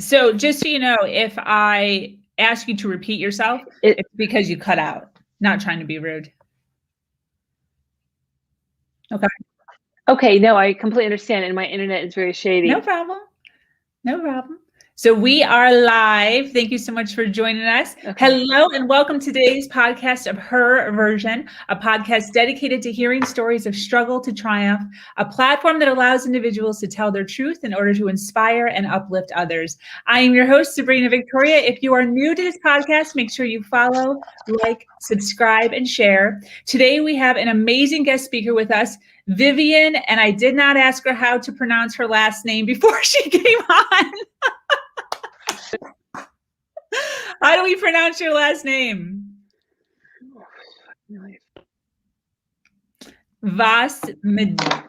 So just so you know, if I ask you to repeat yourself, it's because you cut out. Not trying to be rude. Okay. Okay, no, I completely understand, and my internet is very shady. No problem. No problem. So we are live. Thank you so much for joining us. Okay. Hello and welcome to today's podcast of Her Version, a podcast dedicated to hearing stories of struggle to triumph, a platform that allows individuals to tell their truth in order to inspire and uplift others. I am your host, Sabrina Victoria. If you are new to this podcast, make sure you follow, like, subscribe, and share. Today we have an amazing guest speaker with us, Vevian, and I did not ask her how to pronounce her last name before she came on. How do we pronounce your last name? Vas Mediano.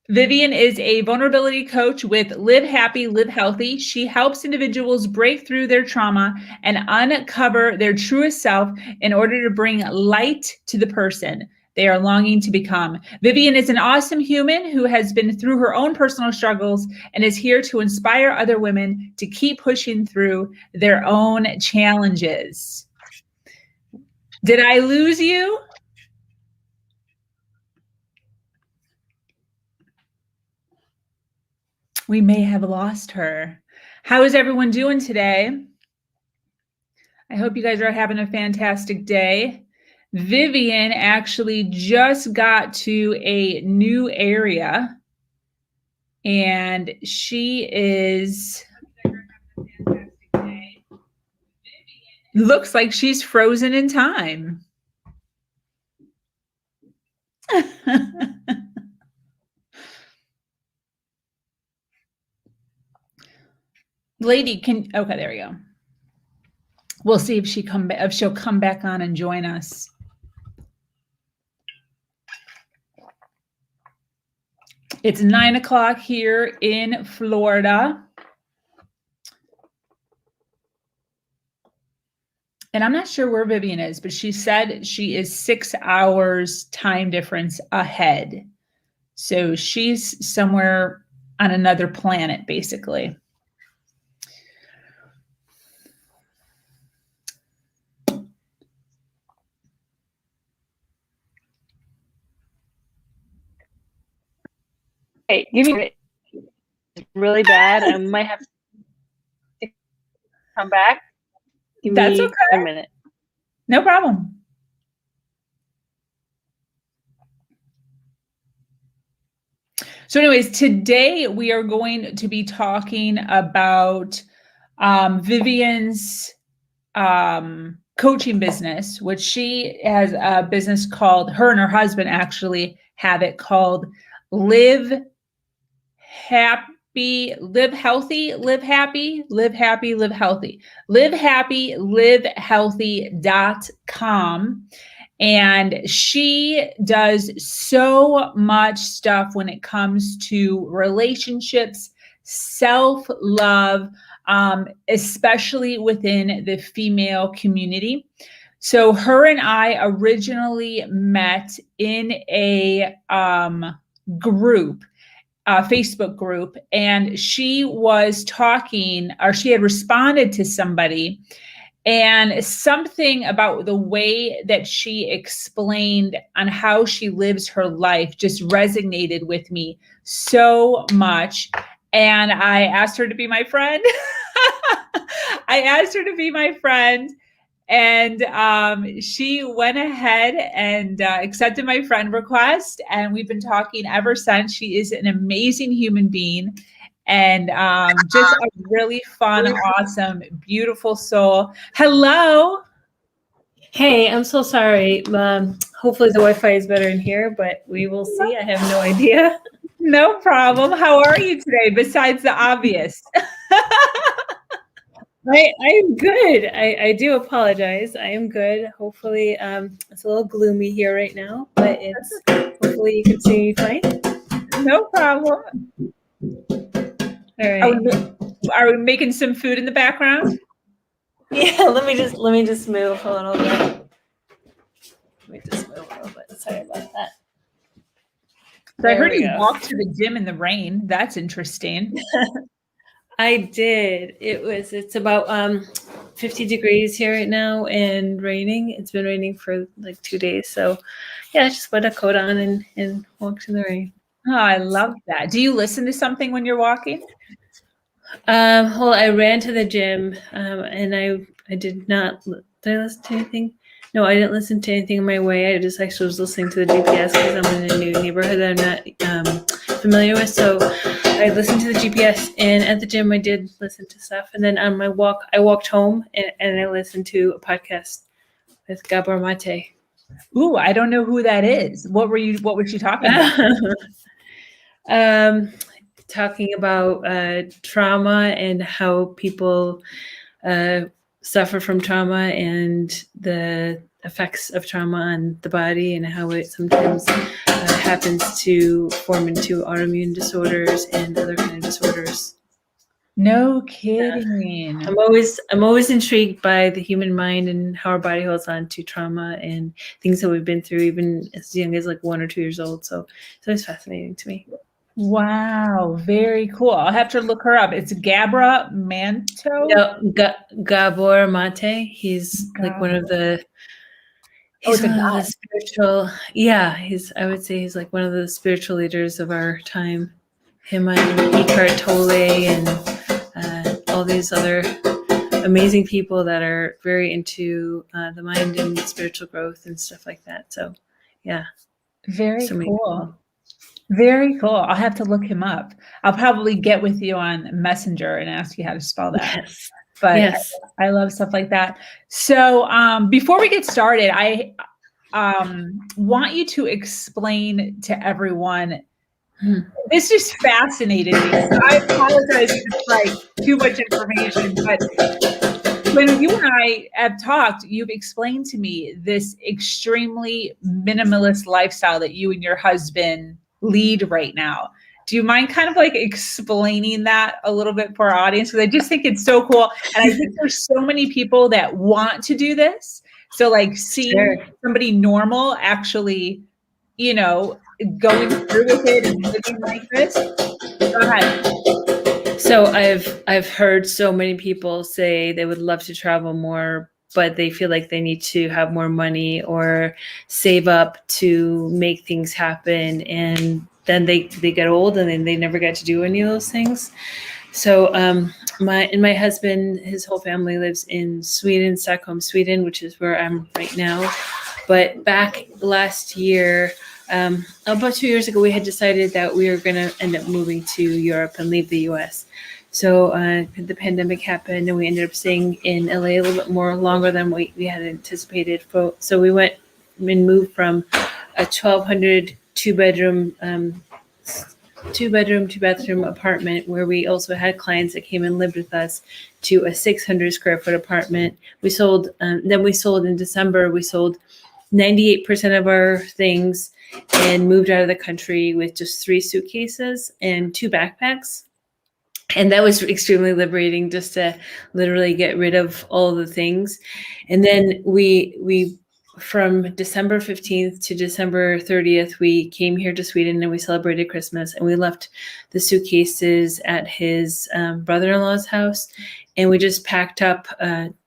Vevian is a vulnerability coach with Live Happy, Live Healthy. She helps individuals break through their trauma and uncover their truest self in order to bring light to the person they are longing to become. Vevian is an awesome human who has been through her own personal struggles and is here to inspire other women to keep pushing through their own challenges. Did I lose you? We may have lost her. How is everyone doing today? I hope you guys are having a fantastic day. Vevian actually just got to a new area and she is, looks like she's frozen in time. Lady, okay, there we go. We'll see if she'll come back on and join us. It's 9 o'clock here in Florida. And I'm not sure where Vevian is, but she said she is 6 hours time difference ahead. So she's somewhere on another planet, basically. Hey, give me really bad. I might have to come back. That's okay. A minute. No problem. So anyways, today we are going to be talking about Vevian's coaching business, which she has a business called, her and her husband actually have it called Live Happy, Live Healthy, Live Happy, Live Happy, Live Healthy. Live Happy, Live Healthy.com. And she does so much stuff when it comes to relationships, self-love, especially within the female community. So her and I originally met in a group, Facebook group, and she was talking, or she had responded to somebody, and something about the way that she explained on how she lives her life just resonated with me so much. And I asked her to be my friend. And she went ahead and accepted my friend request. And we've been talking ever since. She is an amazing human being. And just a really fun, awesome, beautiful soul. Hello. Hey, I'm so sorry. Hopefully the Wi-Fi is better in here, but we will see. I have no idea. No problem. How are you today, besides the obvious? I'm good. I do apologize. I am good. Hopefully it's a little gloomy here right now, but it's hopefully you can see me fine. No problem. All right. Are we making some food in the background? Yeah, let me just move a little bit. Let me just move a little bit. Sorry about that. So I There heard we you go. walked to the gym in the rain. That's interesting. I did. It's about 50 degrees here right now and raining. It's been raining for like 2 days. So yeah, I just put a coat on and walked in the rain. Oh, I love that. Do you listen to something when you're walking? Well, I ran to the gym, and I did not. Did I listen to anything? No, I didn't listen to anything on my way. I just actually was listening to the GPS because I'm in a new neighborhood that I'm not familiar with. So I listened to the GPS, and at the gym I did listen to stuff. And then on my walk, I walked home and I listened to a podcast with Gabor Mate. Ooh, I don't know who that is. What was she talking about? Talking about trauma and how people suffer from trauma and the effects of trauma on the body and how it sometimes happens to form into autoimmune disorders and other kind of disorders. No kidding. I'm always intrigued by the human mind and how our body holds on to trauma and things that we've been through, even as young as like 1 or 2 years old. So it's fascinating to me. Wow, very cool. I'll have to look her up. It's Gabra Manto. No, Gabor Mate. He's like one of the. He's it's a one of guy. the spiritual. Yeah, I would say he's like one of the spiritual leaders of our time. Him and Eckhart Tolle and all these other amazing people that are very into the mind and spiritual growth and stuff like that. So, yeah, Very so many cool. people. Very cool. I'll have to look him up. I'll probably get with you on Messenger and ask you how to spell that. Yes. But Yes. I love stuff like that. So before we get started, I want you to explain to everyone. This just fascinated me. So I apologize if it's like too much information, but when you and I have talked, you've explained to me this extremely minimalist lifestyle that you and your husband lead right now. Do you mind kind of like explaining that a little bit for our audience? Because I just think it's so cool. And I think there's so many people that want to do this. So like seeing somebody normal actually, going through with it and living like this. Go ahead. So I've heard so many people say they would love to travel more, but they feel like they need to have more money or save up to make things happen. And then they get old and then they never get to do any of those things. So my husband, his whole family lives in Sweden, Stockholm, Sweden, which is where I'm right now. But back last year, about 2 years ago, we had decided that we were going to end up moving to Europe and leave the U.S. So the pandemic happened, and we ended up staying in LA a little bit more longer than we had anticipated. So we went and moved from a 1,200 two-bedroom, two-bathroom apartment where we also had clients that came and lived with us to a 600 square foot apartment. We sold. Then we sold in December. We sold 98% of our things and moved out of the country with just 3 suitcases and 2 backpacks. And that was extremely liberating just to literally get rid of all the things. And then we from December 15th to December 30th, we came here to Sweden and we celebrated Christmas, and we left the suitcases at his brother-in-law's house, and we just packed up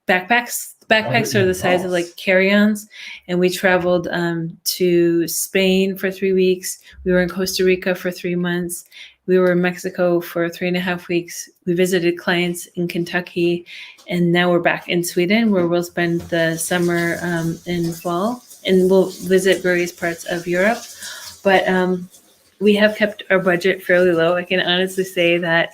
backpacks. Backpacks are the size of like carry-ons, and we traveled to Spain for 3 weeks. We were in Costa Rica for 3 months. We were in Mexico for 3.5 weeks. We visited clients in Kentucky, and now we're back in Sweden, where we'll spend the summer and fall, and we'll visit various parts of Europe. But we have kept our budget fairly low. I can honestly say that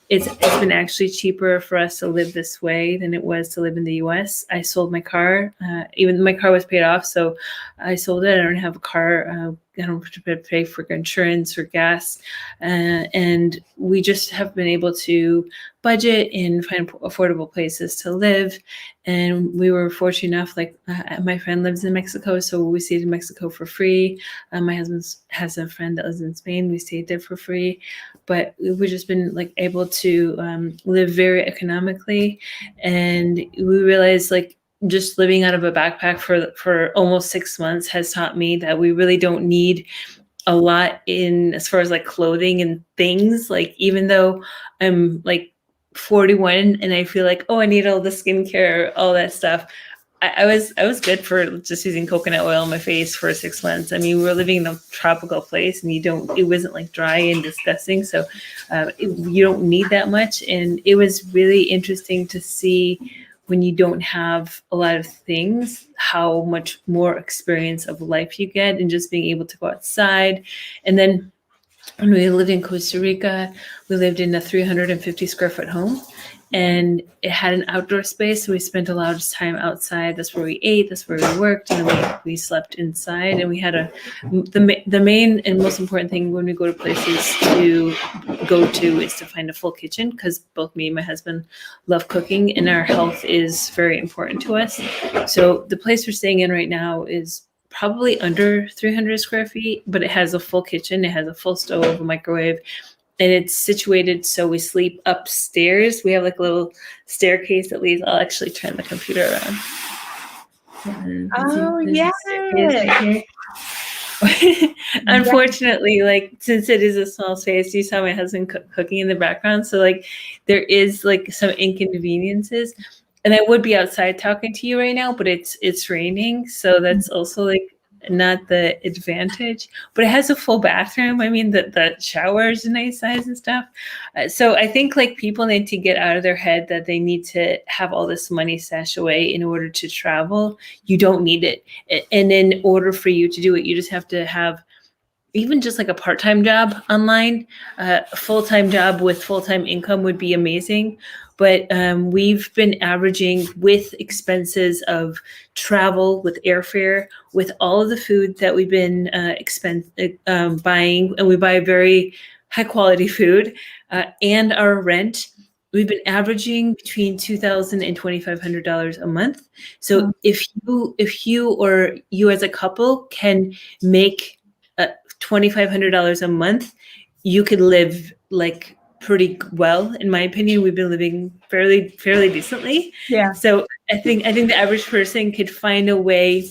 it's been actually cheaper for us to live this way than it was to live in the U.S. I sold my car. Even my car was paid off, so I sold it. I don't have a car. I don't have to pay for insurance or gas. And we just have been able to budget and find affordable places to live. And we were fortunate enough, my friend lives in Mexico, so we stayed in Mexico for free. My husband has a friend that lives in Spain. We stayed there for free. But we've just been able to live very economically. And we realized just living out of a backpack for almost 6 months has taught me that we really don't need a lot in as far as like clothing and things. Like even though I'm like 41 and I feel like, oh, I need all the skincare, all that stuff. I was good for just using coconut oil on my face for 6 months. I mean, we were living in a tropical place, and it wasn't like dry and disgusting, so you don't need that much. And it was really interesting to see when you don't have a lot of things, how much more experience of life you get, and just being able to go outside. And then when we lived in Costa Rica, we lived in a 350 square foot home, and it had an outdoor space. So we spent a lot of time outside. That's where we ate. That's where we worked. And we slept inside. And we had the main and most important thing when we go to places to go to is to find a full kitchen, because both me and my husband love cooking, and our health is very important to us. So the place we're staying in right now is probably under 300 square feet, but it has a full kitchen. It has a full stove, a microwave, and it's situated so we sleep upstairs. We have like a little staircase that leads. I'll actually turn the computer around. Oh, yeah. Unfortunately, like since it is a small space, you saw my husband cooking in the background. So like there is like some inconveniences. And I would be outside talking to you right now, but it's raining. So that's also like not the advantage, but it has a full bathroom. I mean, the shower is a nice size and stuff. So I think like people need to get out of their head that they need to have all this money stashed away in order to travel. You don't need it. And in order for you to do it, you just have to have even just like a part-time job online. A full-time job with full-time income would be amazing. But we've been averaging, with expenses of travel, with airfare, with all of the food that we've been buying, and we buy very high quality food, and our rent, we've been averaging between $2,000 and $2,500 a month. So if you or you as a couple can make $2,500 a month, you could live like pretty well. In my opinion, we've been living fairly decently. Yeah. So I think the average person could find a way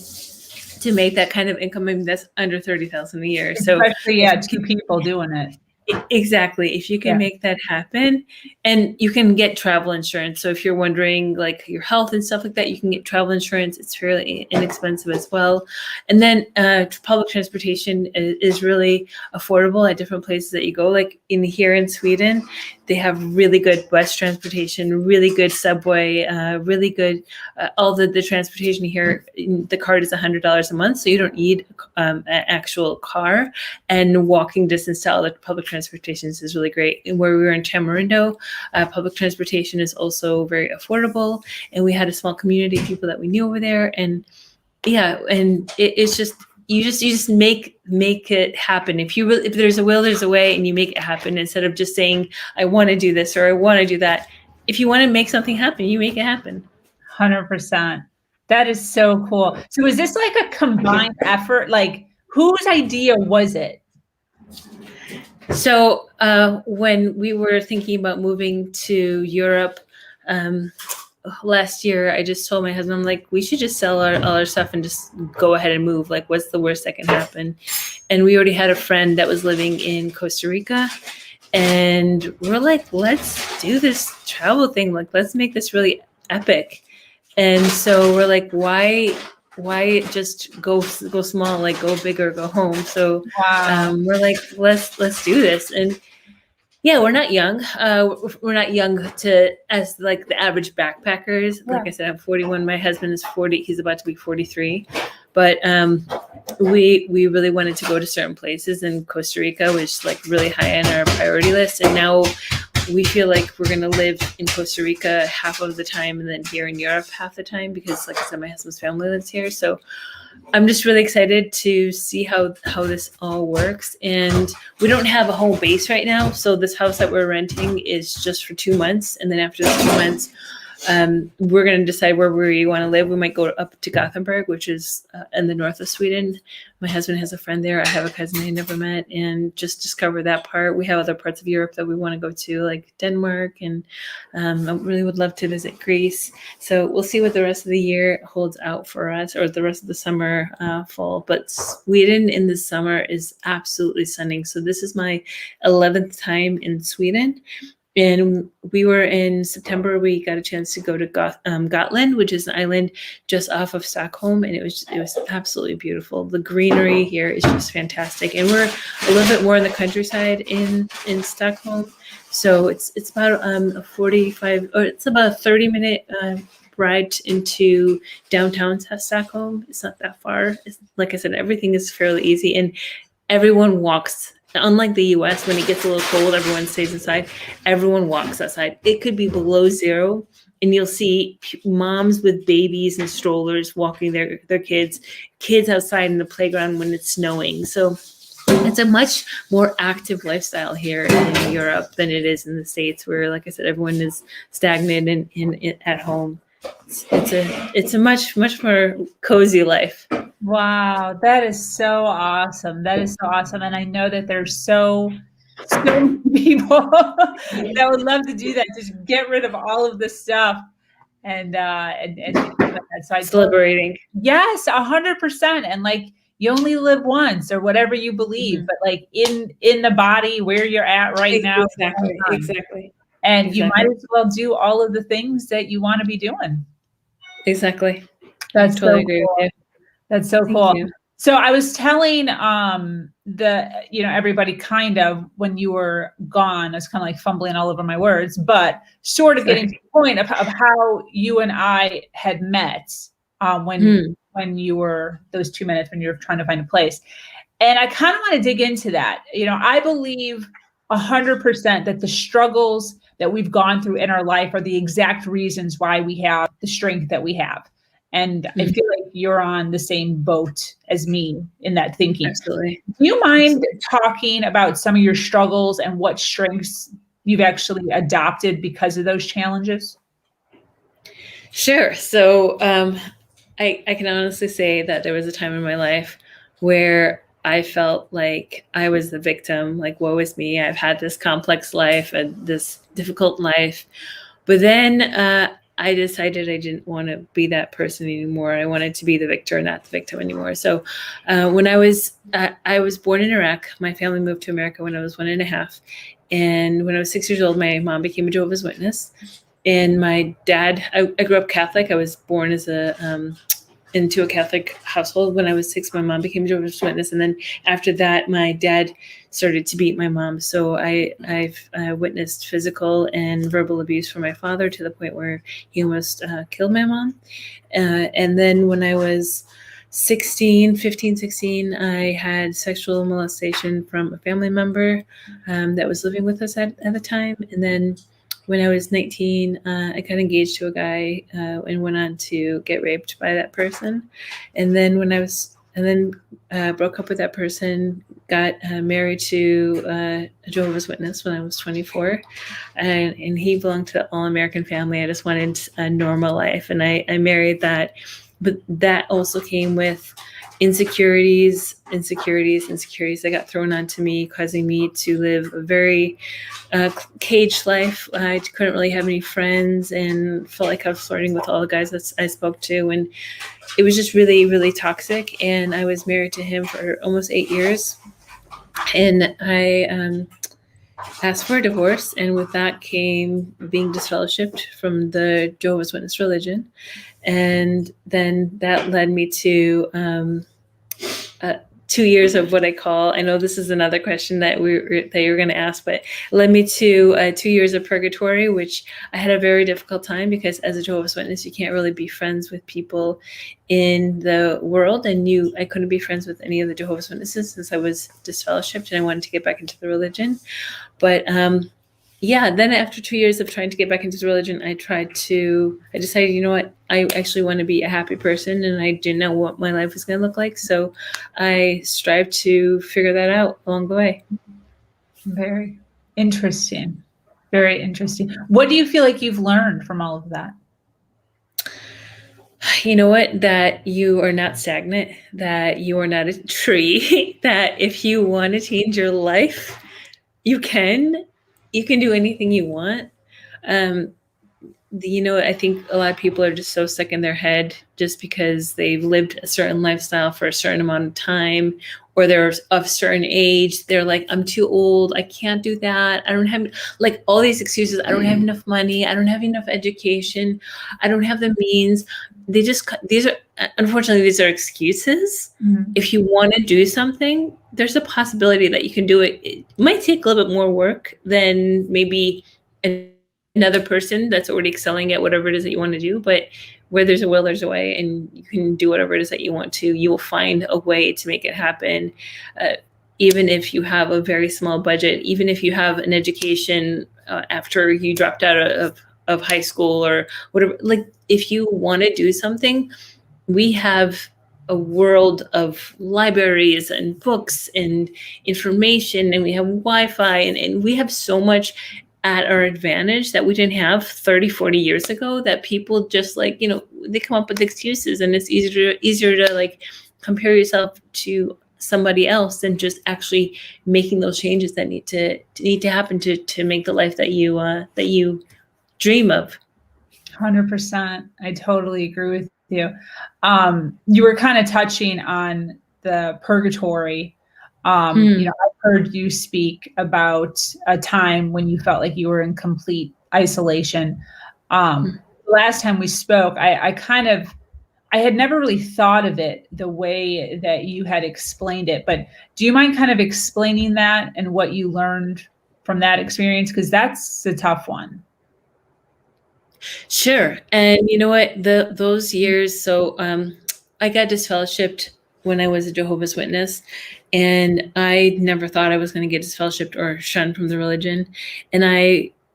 to make that kind of income. I mean, that's under $30,000 a year. So especially, yeah, 2 people doing it. Exactly. If you can make that happen, and you can get travel insurance. So if you're wondering like your health and stuff like that, you can get travel insurance. It's fairly inexpensive as well. And then public transportation is really affordable at different places that you go. Like here in Sweden, they have really good bus transportation, really good subway, really good, all the transportation here. The card is $100 a month. So you don't need an actual car, and walking distance to all the public transportation is really great. And where we were in Tamarindo, public transportation is also very affordable. And we had a small community of people that we knew over there. And yeah, and it's just, you just make it happen. If there's a will, there's a way, and you make it happen instead of just saying, I want to do this or I want to do that. If you want to make something happen, you make it happen. 100%. That is so cool. So is this like a combined effort? Like, whose idea was it? So when we were thinking about moving to Europe last year, I just told my husband, I'm like, we should just sell all our stuff and just go ahead and move. Like, what's the worst that can happen? And we already had a friend that was living in Costa Rica. And we're like, let's do this travel thing. Like, let's make this really epic. And so we're like, why just go small, like go big or go home? So we're like, let's do this. And yeah, we're not young. We're not young as like the average backpackers. Like I said, I'm 41. My husband is 40. He's about to be 43. But we really wanted to go to certain places, and Costa Rica was like really high on our priority list. And now we feel like we're going to live in Costa Rica half of the time, and then here in Europe half the time, because like I said, my husband's family lives here. So I'm just really excited to see how this all works. And we don't have a home base right now. So this house that we're renting is just for 2 months. And then after the 2 months, we're going to decide where we want to live. We might go up to Gothenburg, which is in the north of Sweden. My husband has a friend there. I have a cousin I never met, and just discover that part. We have other parts of Europe that we want to go to, like Denmark, and I really would love to visit Greece. So we'll see what the rest of the year holds out for us, or the rest of the summer fall. But Sweden in the summer is absolutely stunning. So this is my 11th time in Sweden. And we were in September. We got a chance to go to Gotland, which is an island just off of Stockholm, and it was absolutely beautiful. The greenery here is just fantastic, and we're a little bit more in the countryside in Stockholm. So it's about a 45, or it's about a 30-minute ride into downtown Stockholm. It's not that far. Like I said, everything is fairly easy, and everyone walks. Unlike the US, when it gets a little cold, everyone stays inside. Everyone walks outside. It could be below zero, and you'll see moms with babies and strollers walking their kids outside in the playground when it's snowing. So it's a much more active lifestyle here in Europe than it is in the States, where, like I said, everyone is stagnant and at home. It's a much more cozy life. Wow, that is so awesome. That is so awesome. And I know that there's so many people that would love to do that. Just get rid of all of this stuff and do that. So It's liberating. Yes, 100%. And like, you only live once, or whatever you believe, but like in the body where you're at right now. Exactly. And you might as well do all of the things that you want to be doing. Exactly. That's I totally so agree cool. with you. That's so Thank cool. you. So I was telling everybody kind of when you were gone, I was kind of like fumbling all over my words, but sort of getting to the point of how you and I had met when you were those 2 minutes when you were trying to find a place. And I kind of want to dig into that. I believe 100% that the struggles that we've gone through in our life are the exact reasons why we have the strength that we have. And I feel like you're on the same boat as me in that thinking. Absolutely. Do you mind talking about some of your struggles and what strengths you've actually adopted because of those challenges? Sure. So I can honestly say that there was a time in my life where I felt like I was the victim, like, woe is me. I've had this complex life and this difficult life. But then I decided I didn't want to be that person anymore. I wanted to be the victor, not the victim anymore. So when I was born in Iraq, my family moved to America when I was 1.5. And when I was 6 years old, my mom became a Jehovah's Witness. And my dad, I grew up Catholic. I was born as into a Catholic household. When I was 6, my mom became a Jehovah's Witness. And then after that, my dad started to beat my mom. So I've witnessed physical and verbal abuse from my father to the point where he almost killed my mom. And then when I was 15, 16, I had sexual molestation from a family member that was living with us at the time. And then when I was 19, I got engaged to a guy and went on to get raped by that person. And then broke up with that person, got married to a Jehovah's Witness when I was 24. And he belonged to the all-American family. I just wanted a normal life. And I married that. But that also came with insecurities that got thrown onto me, causing me to live a very caged life. I couldn't really have any friends and felt like I was flirting with all the guys that I spoke to. And it was just really, really toxic. And I was married to him for almost 8 years. And I asked for a divorce. And with that came being disfellowshipped from the Jehovah's Witness religion. And then that led me to 2 years of what I call, I know this is another question that you were going to ask, but it led me to 2 years of purgatory, which I had a very difficult time because as a Jehovah's Witness, you can't really be friends with people in the world. And I couldn't be friends with any of the Jehovah's Witnesses since I was disfellowshipped and I wanted to get back into the religion. But then after 2 years of trying to get back into the religion, I decided, you know what, I actually want to be a happy person, and I didn't know what my life was going to look like. So I strived to figure that out along the way. Very interesting. Very interesting. What do you feel like you've learned from all of that? you know what, that you are not stagnant, that you are not a tree, that if you want to change your life, you can do anything you want. Um, I think a lot of people are just so stuck in their head just because they've lived a certain lifestyle for a certain amount of time, or they're of a certain age. They're like, I'm too old. I can't do that. I don't have, like, all these excuses. I don't have enough money. I don't have enough education. I don't have the means. These are, unfortunately, these are excuses. Mhm. If you want to do something, there's a possibility that you can do it. It might take a little bit more work than maybe another person that's already excelling at whatever it is that you want to do. But where there's a will, there's a way, and you can do whatever it is that you want to. You will find a way to make it happen. Even if you have a very small budget, even if you have an education after you dropped out of high school or whatever, like, if you want to do something, we have a world of libraries and books and information, and we have Wi-Fi, and we have so much at our advantage that we didn't have 30, 40 years ago, that people just, like, they come up with excuses, and it's easier to like compare yourself to somebody else than just actually making those changes that need to happen to make the life that you dream of. 100%. I totally agree with you. You were kind of touching on the purgatory. I've heard you speak about a time when you felt like you were in complete isolation. Last time we spoke, I had never really thought of it the way that you had explained it, but do you mind kind of explaining that and what you learned from that experience? Because that's a tough one. Sure. And you know what? Those years, so I got disfellowshipped when I was a Jehovah's Witness, and I never thought I was going to get disfellowshipped or shunned from the religion. And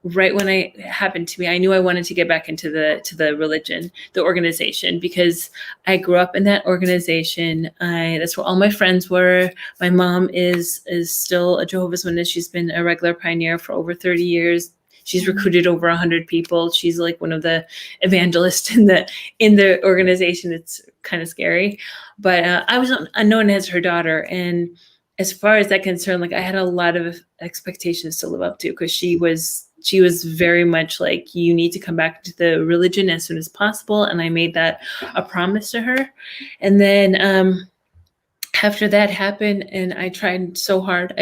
right when it happened to me, I knew I wanted to get back into the religion, the organization, because I grew up in that organization. That's where all my friends were. My mom is still a Jehovah's Witness. She's been a regular pioneer for over 30 years. She's recruited over 100 people. She's like one of the evangelists in the organization. It's kind of scary, but I was unknown as her daughter, and as far as that concerned, like, I had a lot of expectations to live up to, because she was very much like, you need to come back to the religion as soon as possible, and I made that a promise to her. And then after that happened, and I tried so hard.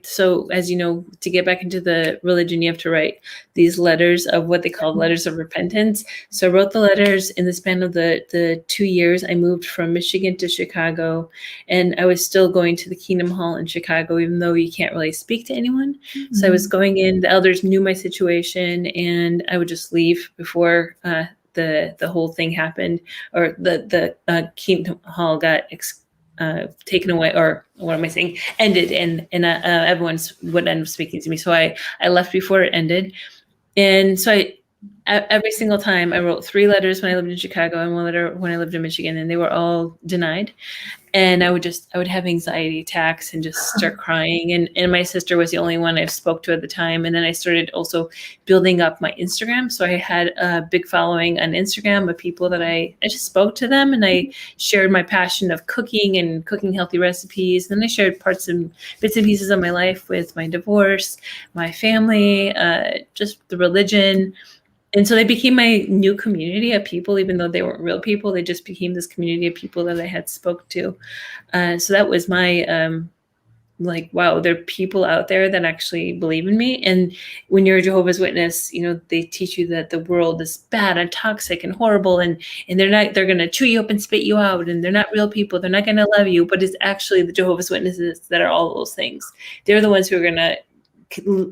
So, as you know, to get back into the religion, you have to write these letters of what they call letters of repentance. So I wrote the letters in the span of the 2 years. I moved from Michigan to Chicago, and I was still going to the Kingdom Hall in Chicago, even though you can't really speak to anyone. Mm-hmm. So I was going in, the elders knew my situation, and I would just leave before the whole thing happened, or the Kingdom Hall got taken away, or what am I saying, ended, and everyone would end up speaking to me. So I left before it ended. And so every single time, I wrote 3 letters when I lived in Chicago and 1 letter when I lived in Michigan, and they were all denied. And I would have anxiety attacks and just start crying. And my sister was the only one I spoke to at the time. And then I started also building up my Instagram. So I had a big following on Instagram of people that I just spoke to them, and I shared my passion of cooking and cooking healthy recipes. Then I shared bits and pieces of my life with my divorce, my family, just the religion. And so they became my new community of people, even though they weren't real people. They just became this community of people that I had spoke to. So that was my, like, wow, there are people out there that actually believe in me. And when you're a Jehovah's Witness, they teach you that the world is bad and toxic and horrible, and they're going to chew you up and spit you out, and they're not real people. They're not going to love you. But it's actually the Jehovah's Witnesses that are all those things. They're the ones who are going to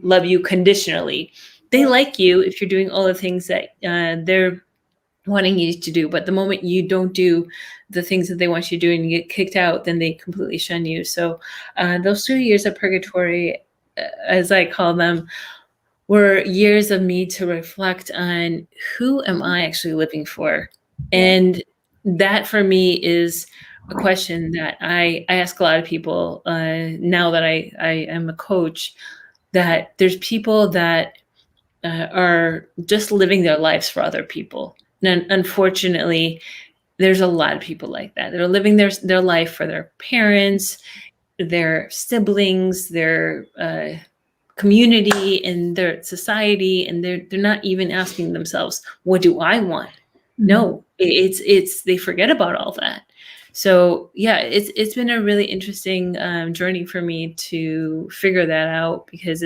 love you conditionally. They like you if you're doing all the things that they're wanting you to do. But the moment you don't do the things that they want you to do and you get kicked out, then they completely shun you. So those 2 years of purgatory, as I call them, were years of me to reflect on, who am I actually living for? And that for me is a question that I ask a lot of people now that I am a coach, that there's people that are just living their lives for other people. And unfortunately, there's a lot of people like that. They're living their life for their parents, their siblings, their community, and their society, and they're not even asking themselves, what do I want? No, it's they forget about all that. So yeah, it's been a really interesting journey for me to figure that out, because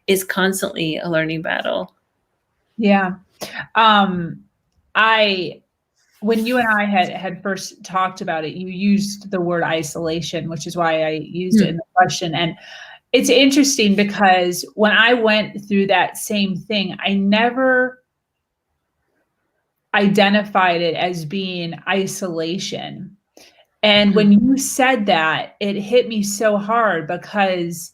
it's constantly a learning battle. Yeah. When you and I had first talked about it, you used the word isolation, which is why I used it in the question. And it's interesting because when I went through that same thing, I never identified it as being isolation. And when you said that, it hit me so hard, because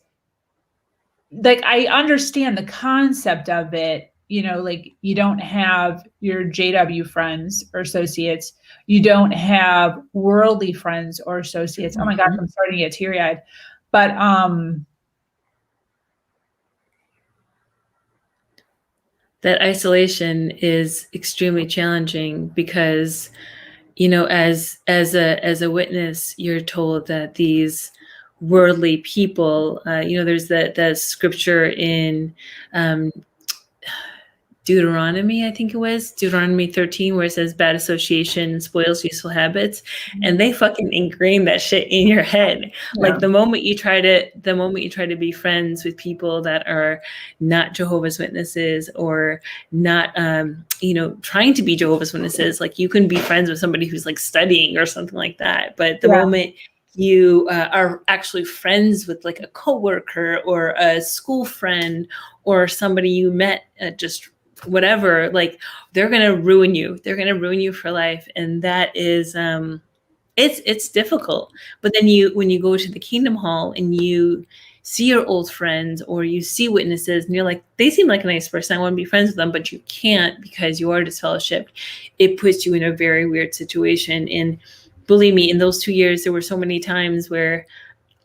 like I understand the concept of it, like you don't have your JW friends or associates, you don't have worldly friends or associates. Oh my gosh, I'm starting to get teary-eyed. But that isolation is extremely challenging, because as a witness, you're told that these worldly people, there's that scripture in Deuteronomy, I think it was Deuteronomy 13, where it says bad association spoils useful habits, and they fucking ingrain that shit in your head. Like the moment you try to be friends with people that are not Jehovah's Witnesses, or not trying to be Jehovah's Witnesses, like you can be friends with somebody who's like studying or something like that, but the moment you are actually friends with like a coworker or a school friend or somebody you met just whatever, like they're going to ruin you. They're going to ruin you for life. And that is, it's difficult. But then when you go to the Kingdom Hall and you see your old friends, or you see witnesses, and you're like, they seem like a nice person, I want to be friends with them, but you can't because you are disfellowshipped. It puts you in a very weird situation. And believe me, in those 2 years, there were so many times where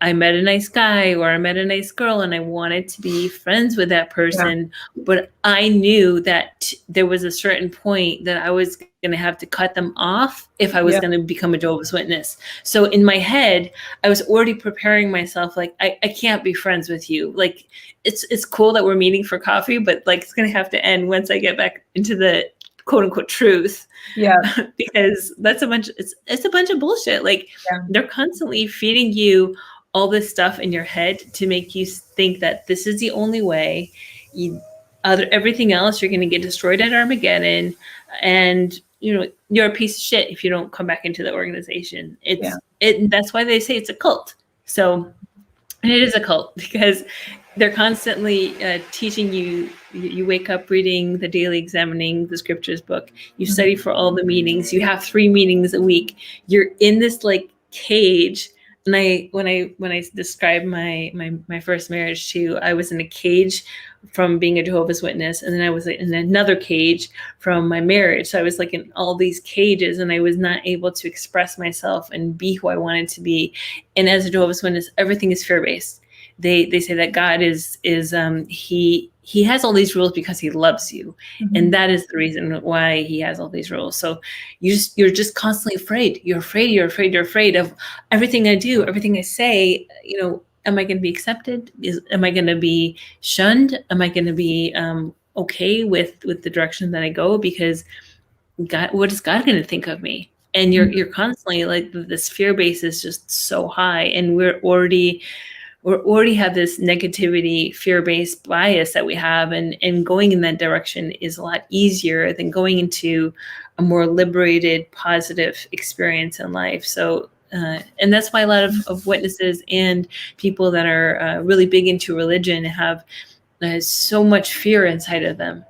I met a nice guy or I met a nice girl and I wanted to be friends with that person, but I knew that there was a certain point that I was going to have to cut them off if I was going to become a Jehovah's Witness. So in my head, I was already preparing myself, like, I can't be friends with you. Like, it's cool that we're meeting for coffee, but like, it's going to have to end once I get back into the quote unquote truth. Because that's it's a bunch of bullshit. Like they're constantly feeding you all this stuff in your head to make you think that this is the only way. Everything else, you're going to get destroyed at Armageddon, and you're a piece of shit if you don't come back into the organization. That's why they say it's a cult. So, and it is a cult because they're constantly teaching you. You wake up reading the daily examining the scriptures book. You study for all the meetings. You have 3 meetings a week. You're in this like cage. And when I described my first marriage to, I was in a cage from being a Jehovah's Witness, and then I was in another cage from my marriage. So I was like in all these cages, and I was not able to express myself and be who I wanted to be. And as a Jehovah's Witness, everything is fear-based. They say that God is he has all these rules because he loves you. And that is the reason why he has all these rules. So you're just constantly afraid. You're afraid of everything I do, everything I say. Am I going to be accepted? Am I going to be shunned? Am I going to be okay with the direction that I go? Because God, what is God going to think of me? And you're constantly like, this fear base is just so high, and we already have this negativity, fear-based bias that we have, and going in that direction is a lot easier than going into a more liberated, positive experience in life. So, and that's why a lot of witnesses and people that are really big into religion have so much fear inside of them.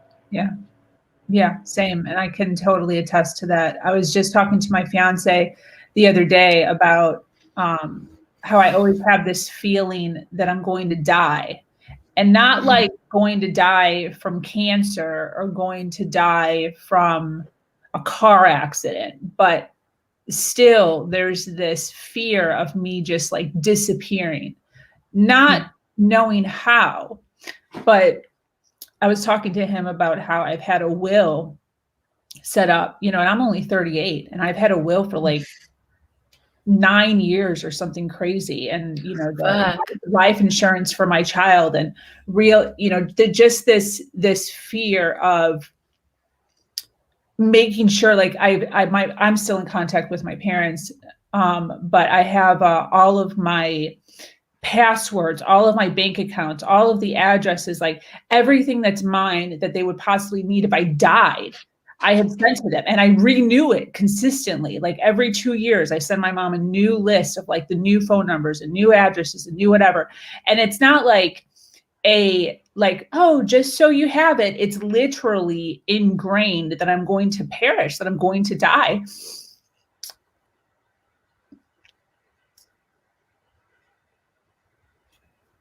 Yeah, same. And I can totally attest to that. I was just talking to my fiance the other day about how I always have this feeling that I'm going to die, and not like going to die from cancer or going to die from a car accident, but still there's this fear of me just like disappearing, not knowing how. But I was talking to him about how I've had a will set up, and I'm only 38 and I've had a will for like 9 years or something crazy. And, the life insurance for my child and real, just this fear of making sure like I'm still in contact with my parents. But I have all of my passwords, all of my bank accounts, all of the addresses, like everything that's mine that they would possibly need if I died, I have sent to them, and I renew it consistently. Like every 2 years, I send my mom a new list of like the new phone numbers and new addresses and new whatever. And it's not like oh, just so you have it. It's literally ingrained that I'm going to perish, that I'm going to die.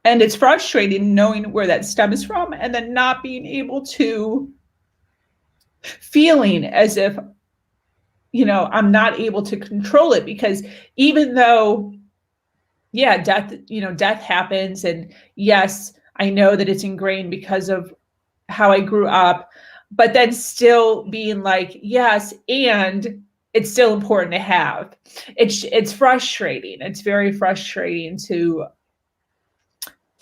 And it's frustrating knowing where that stems from and then not being able to, feeling as if, I'm not able to control it, because even though, death happens. And yes, I know that it's ingrained because of how I grew up, but then still being like, yes, and it's still important to have. It's frustrating. It's very frustrating to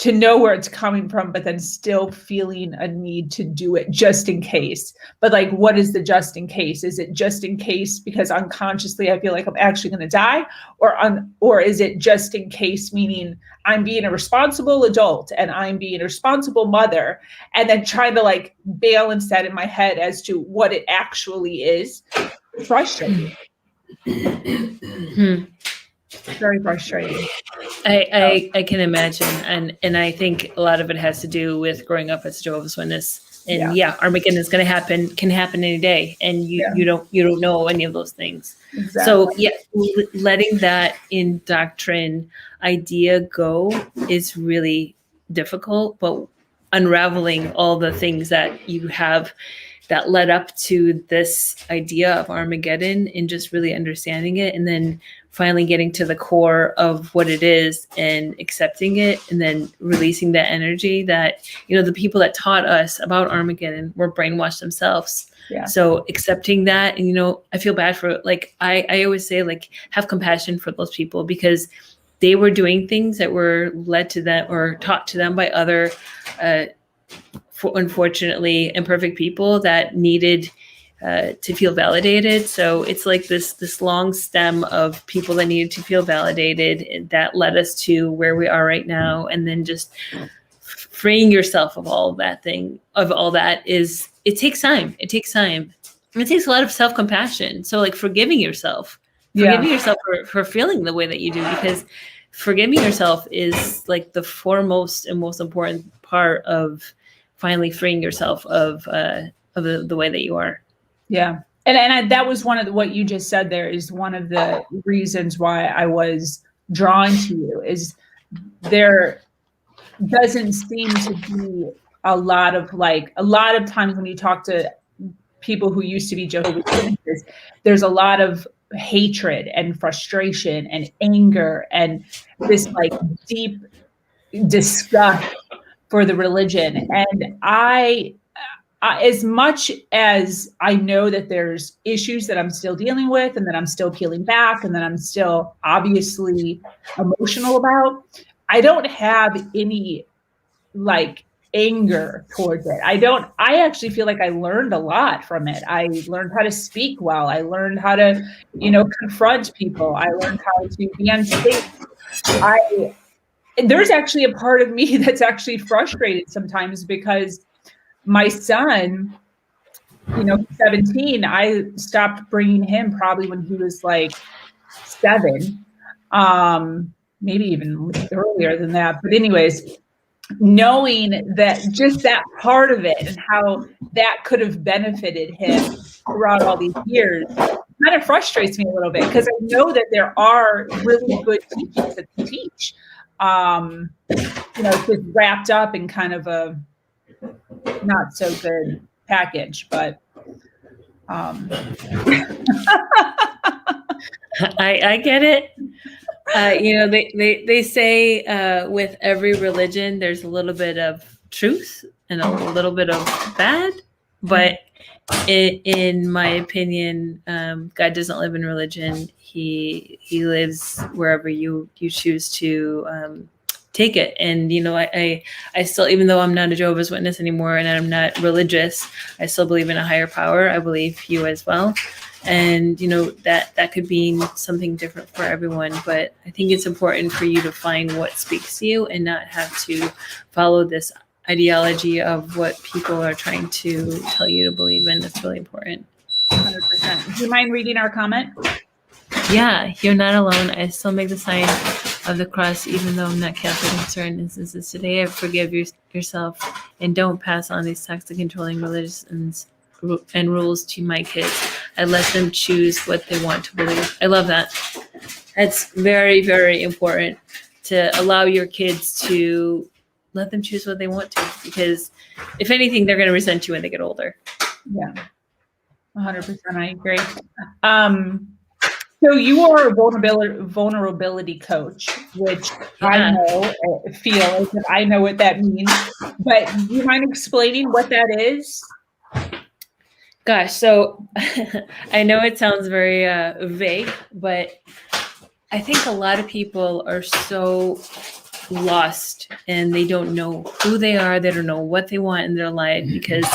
know where it's coming from, but then still feeling a need to do it just in case. But like, what is the just in case? Is it just in case because unconsciously I feel like I'm actually going to die? Or is it just in case, meaning I'm being a responsible adult and I'm being a responsible mother, and then trying to like balance that in my head as to what it actually is? Frustrating. Very frustrating. I can imagine, and I think a lot of it has to do with growing up as a Jehovah's Witness. And Armageddon is going to happen, can happen any day, and you don't know any of those things. Exactly. So letting that indoctrination idea go is really difficult, but unraveling all the things that you have that led up to this idea of Armageddon and just really understanding it, and then finally getting to the core of what it is and accepting it, and then releasing that energy that, the people that taught us about Armageddon were brainwashed themselves. Yeah. So accepting that, and, I feel bad for, like, I always say, like, have compassion for those people, because they were doing things that were led to them or taught to them by other, unfortunately imperfect people that needed to feel validated. So it's like this long stem of people that needed to feel validated, and that led us to where we are right now. And then just freeing yourself of all that it takes time. It takes time. And it takes a lot of self-compassion. So like forgiving yourself for feeling the way that you do, because forgiving yourself is like the foremost and most important part of finally freeing yourself of the way that you are. Yeah. And that was one of what you just said there is one of the reasons why I was drawn to you, is there doesn't seem to be a lot of times when you talk to people who used to be Jehovah's Witnesses, there's a lot of hatred and frustration and anger and this like deep disgust for the religion. And I as much as I know that there's issues that I'm still dealing with and that I'm still peeling back and that I'm still obviously emotional about, I don't have any like anger towards it. I actually feel like I learned a lot from it. I learned how to speak well. I learned how to, confront people. I learned how to be unsafe. There's actually a part of me that's actually frustrated sometimes because my son, 17, I stopped bringing him probably when he was like 7, maybe even earlier than that. But anyways, knowing that just that part of it and how that could have benefited him throughout all these years kind of frustrates me a little bit, because I know that there are really good teachings that they teach. It's just wrapped up in kind of a not so good package, but I get it. They say with every religion there's a little bit of truth and a little bit of bad, But in my opinion, God doesn't live in religion. He lives wherever you choose to take it. And I still, even though I'm not a Jehovah's Witness anymore and I'm not religious, I still believe in a higher power. I believe you as well. And that could mean something different for everyone. But I think it's important for you to find what speaks to you and not have to follow this ideology of what people are trying to tell you to believe in. That's really important. 100%. Do you mind reading our comment? Yeah, you're not alone. I still make the sign of the cross, even though I'm not Catholic in certain instances. Today, I forgive yourself and don't pass on these toxic, controlling religious and rules to my kids. I let them choose what they want to believe. I love that. That's very, very important, to allow your kids to let them choose what they want to, because if anything, they're going to resent you when they get older. Yeah, 100%. I agree. So you are a vulnerability coach, which I feel as if I know what that means. But do you mind explaining what that is? Gosh, so I know it sounds very vague, but I think a lot of people are so lost and they don't know who they are. They don't know what they want in their life because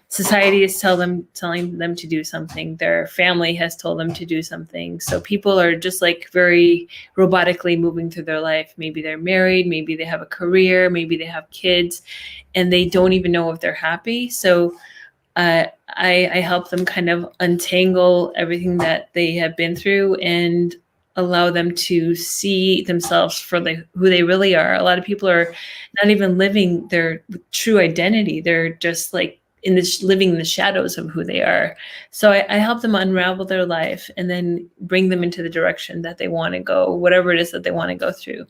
society is telling them to do something. Their family has told them to do something. So people are just like very robotically moving through their life. Maybe they're married, maybe they have a career, maybe they have kids, and they don't even know if they're happy. So I help them kind of untangle everything that they have been through and allow them to see themselves for who they really are. A lot of people are not even living their true identity. They're just like living in the shadows of who they are. So I help them unravel their life and then bring them into the direction that they want to go, whatever it is that they want to go through.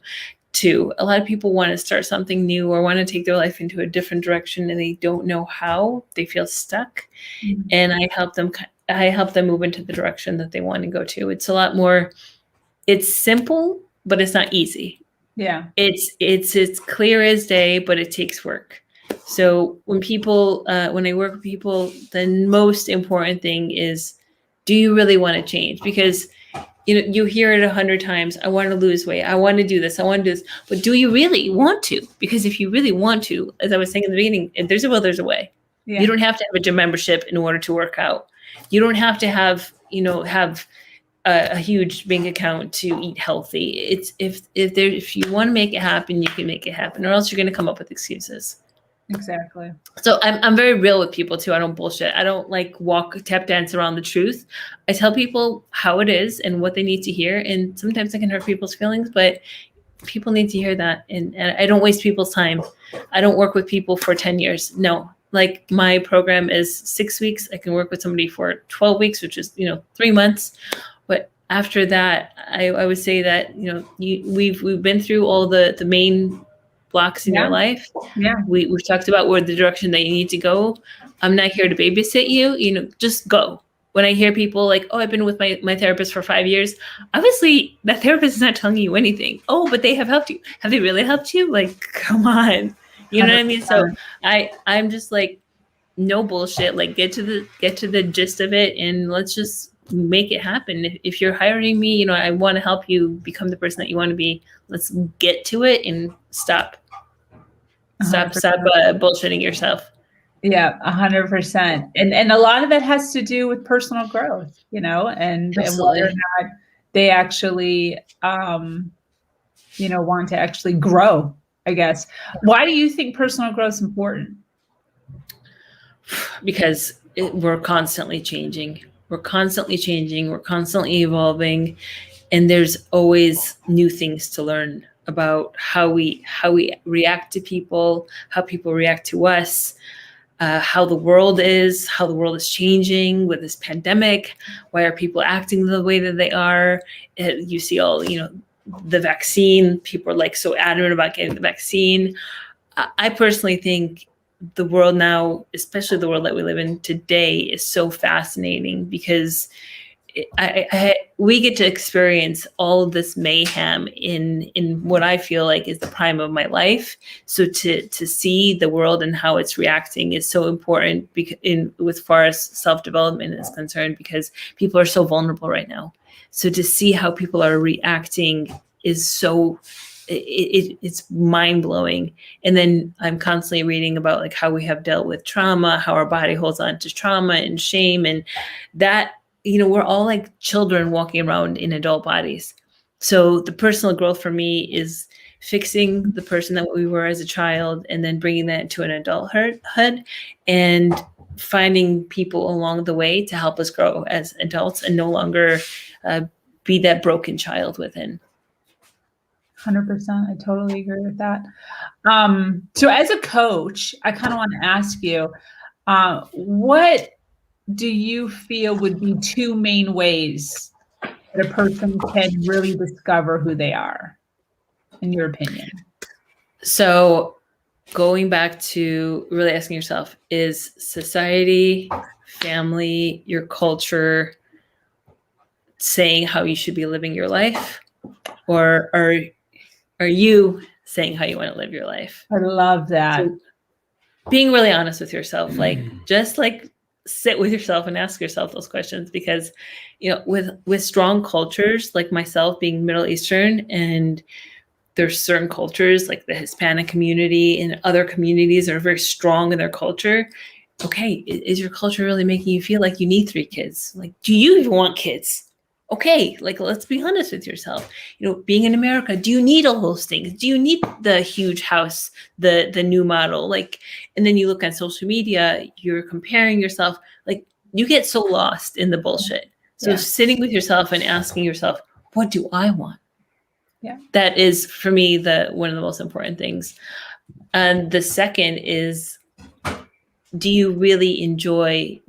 A lot of people want to start something new or want to take their life into a different direction and they don't know how. They feel stuck. Mm-hmm. And I help them move into the direction that they want to go to. It's a lot more, it's simple, but it's not easy. Yeah. It's clear as day, but it takes work. So when I work with people, the most important thing is, do you really want to change? Because you hear it 100 times. I want to lose weight. I want to do this. I want to do this. But do you really want to? Because if you really want to, as I was saying in the beginning, if there's a will, there's a way. Yeah. You don't have to have a gym membership in order to work out. You don't have to have a huge bank account to eat healthy. It's if you want to make it happen, you can make it happen, or else you're going to come up with excuses. Exactly. So I'm very real with people too. I don't bullshit. I don't tap dance around the truth. I tell people how it is and what they need to hear. And sometimes I can hurt people's feelings, but people need to hear that. And I don't waste people's time. I don't work with people for 10 years. No, my program is 6 weeks. I can work with somebody for 12 weeks, which is, 3 months. But after that, I would say that, we've been through all the main blocks in your life. Yeah. We've talked about where the direction that you need to go. I'm not here to babysit you, just go. When I hear people I've been with my therapist for 5 years, obviously that therapist is not telling you anything. Oh, but they have helped you. Have they really helped you? Come on. You know what I mean? So I'm just no bullshit. Get to the gist of it and let's just make it happen. If you're hiring me, I want to help you become the person that you want to be. Let's get to it and stop bullshitting yourself. Yeah, 100%. And a lot of that has to do with personal growth, and whether or not they actually, want to actually grow, I guess. Why do you think personal growth is important? Because we're constantly changing. We're constantly changing. We're constantly evolving. And there's always new things to learn about how we react to people, how people react to us, how the world is changing with this pandemic. Why are people acting the way that they are? You see all, the vaccine. People are so adamant about getting the vaccine. I personally think the world now, especially the world that we live in today, is so fascinating because we get to experience all of this mayhem in what I feel like is the prime of my life. So to see the world and how it's reacting is so important with far as self-development is concerned, because people are so vulnerable right now. So to see how people are reacting is so it's mind-blowing. And then I'm constantly reading about like how we have dealt with trauma, how our body holds on to trauma and shame, and that, you know, we're all like children walking around in adult bodies. So the personal growth for me is fixing the person that we were as a child and then bringing that to an adulthood, and finding people along the way to help us grow as adults and no longer be that broken child within. 100%. I totally agree with that. So as a coach, I kind of want to ask you, what do you feel would be two main ways that a person can really discover who they are, in your opinion? So going back to really asking yourself, is society, family, your culture saying how you should be living your life? Or are you saying how you want to live your life? I love that. So being really honest with yourself, like just like sit with yourself and ask yourself those questions, because, you know, with strong cultures like myself being Middle Eastern, and there's certain cultures like the Hispanic community and other communities that are very strong in their culture. Okay, is your culture really making you feel like you need 3 kids? Like, do you even want kids? Okay, like, let's be honest with yourself. You know, being in America, do you need all those things? Do you need the huge house, the new model? Like, and then you look at social media, you're comparing yourself. Like, you get so lost in the bullshit. So sitting with yourself and asking yourself, what do I want? Yeah. That is, for me, one of the most important things. And the second is, do you really enjoy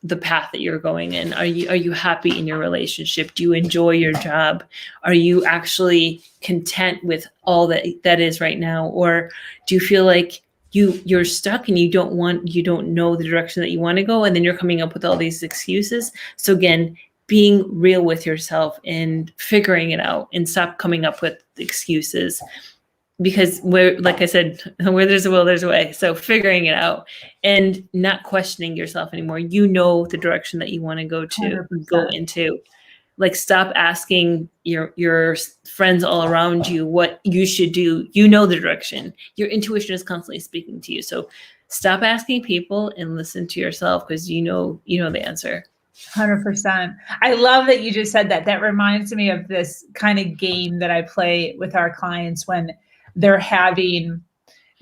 the path that you're going in? Are you happy in your relationship? Do you enjoy your job? Are you actually content with all that is right now? Or do you feel like you're stuck and you don't know the direction that you want to go, and then you're coming up with all these excuses? So again, being real with yourself and figuring it out, and stop coming up with excuses. Because like I said, where there's a will, there's a way. So figuring it out and not questioning yourself anymore. You know the direction that you want to go 100%. into. Like, stop asking your friends all around you what you should do. You know the direction. Your intuition is constantly speaking to you. So stop asking people and listen to yourself, because you know the answer. 100%. I love that you just said that. That reminds me of this kind of game that I play with our clients when they're having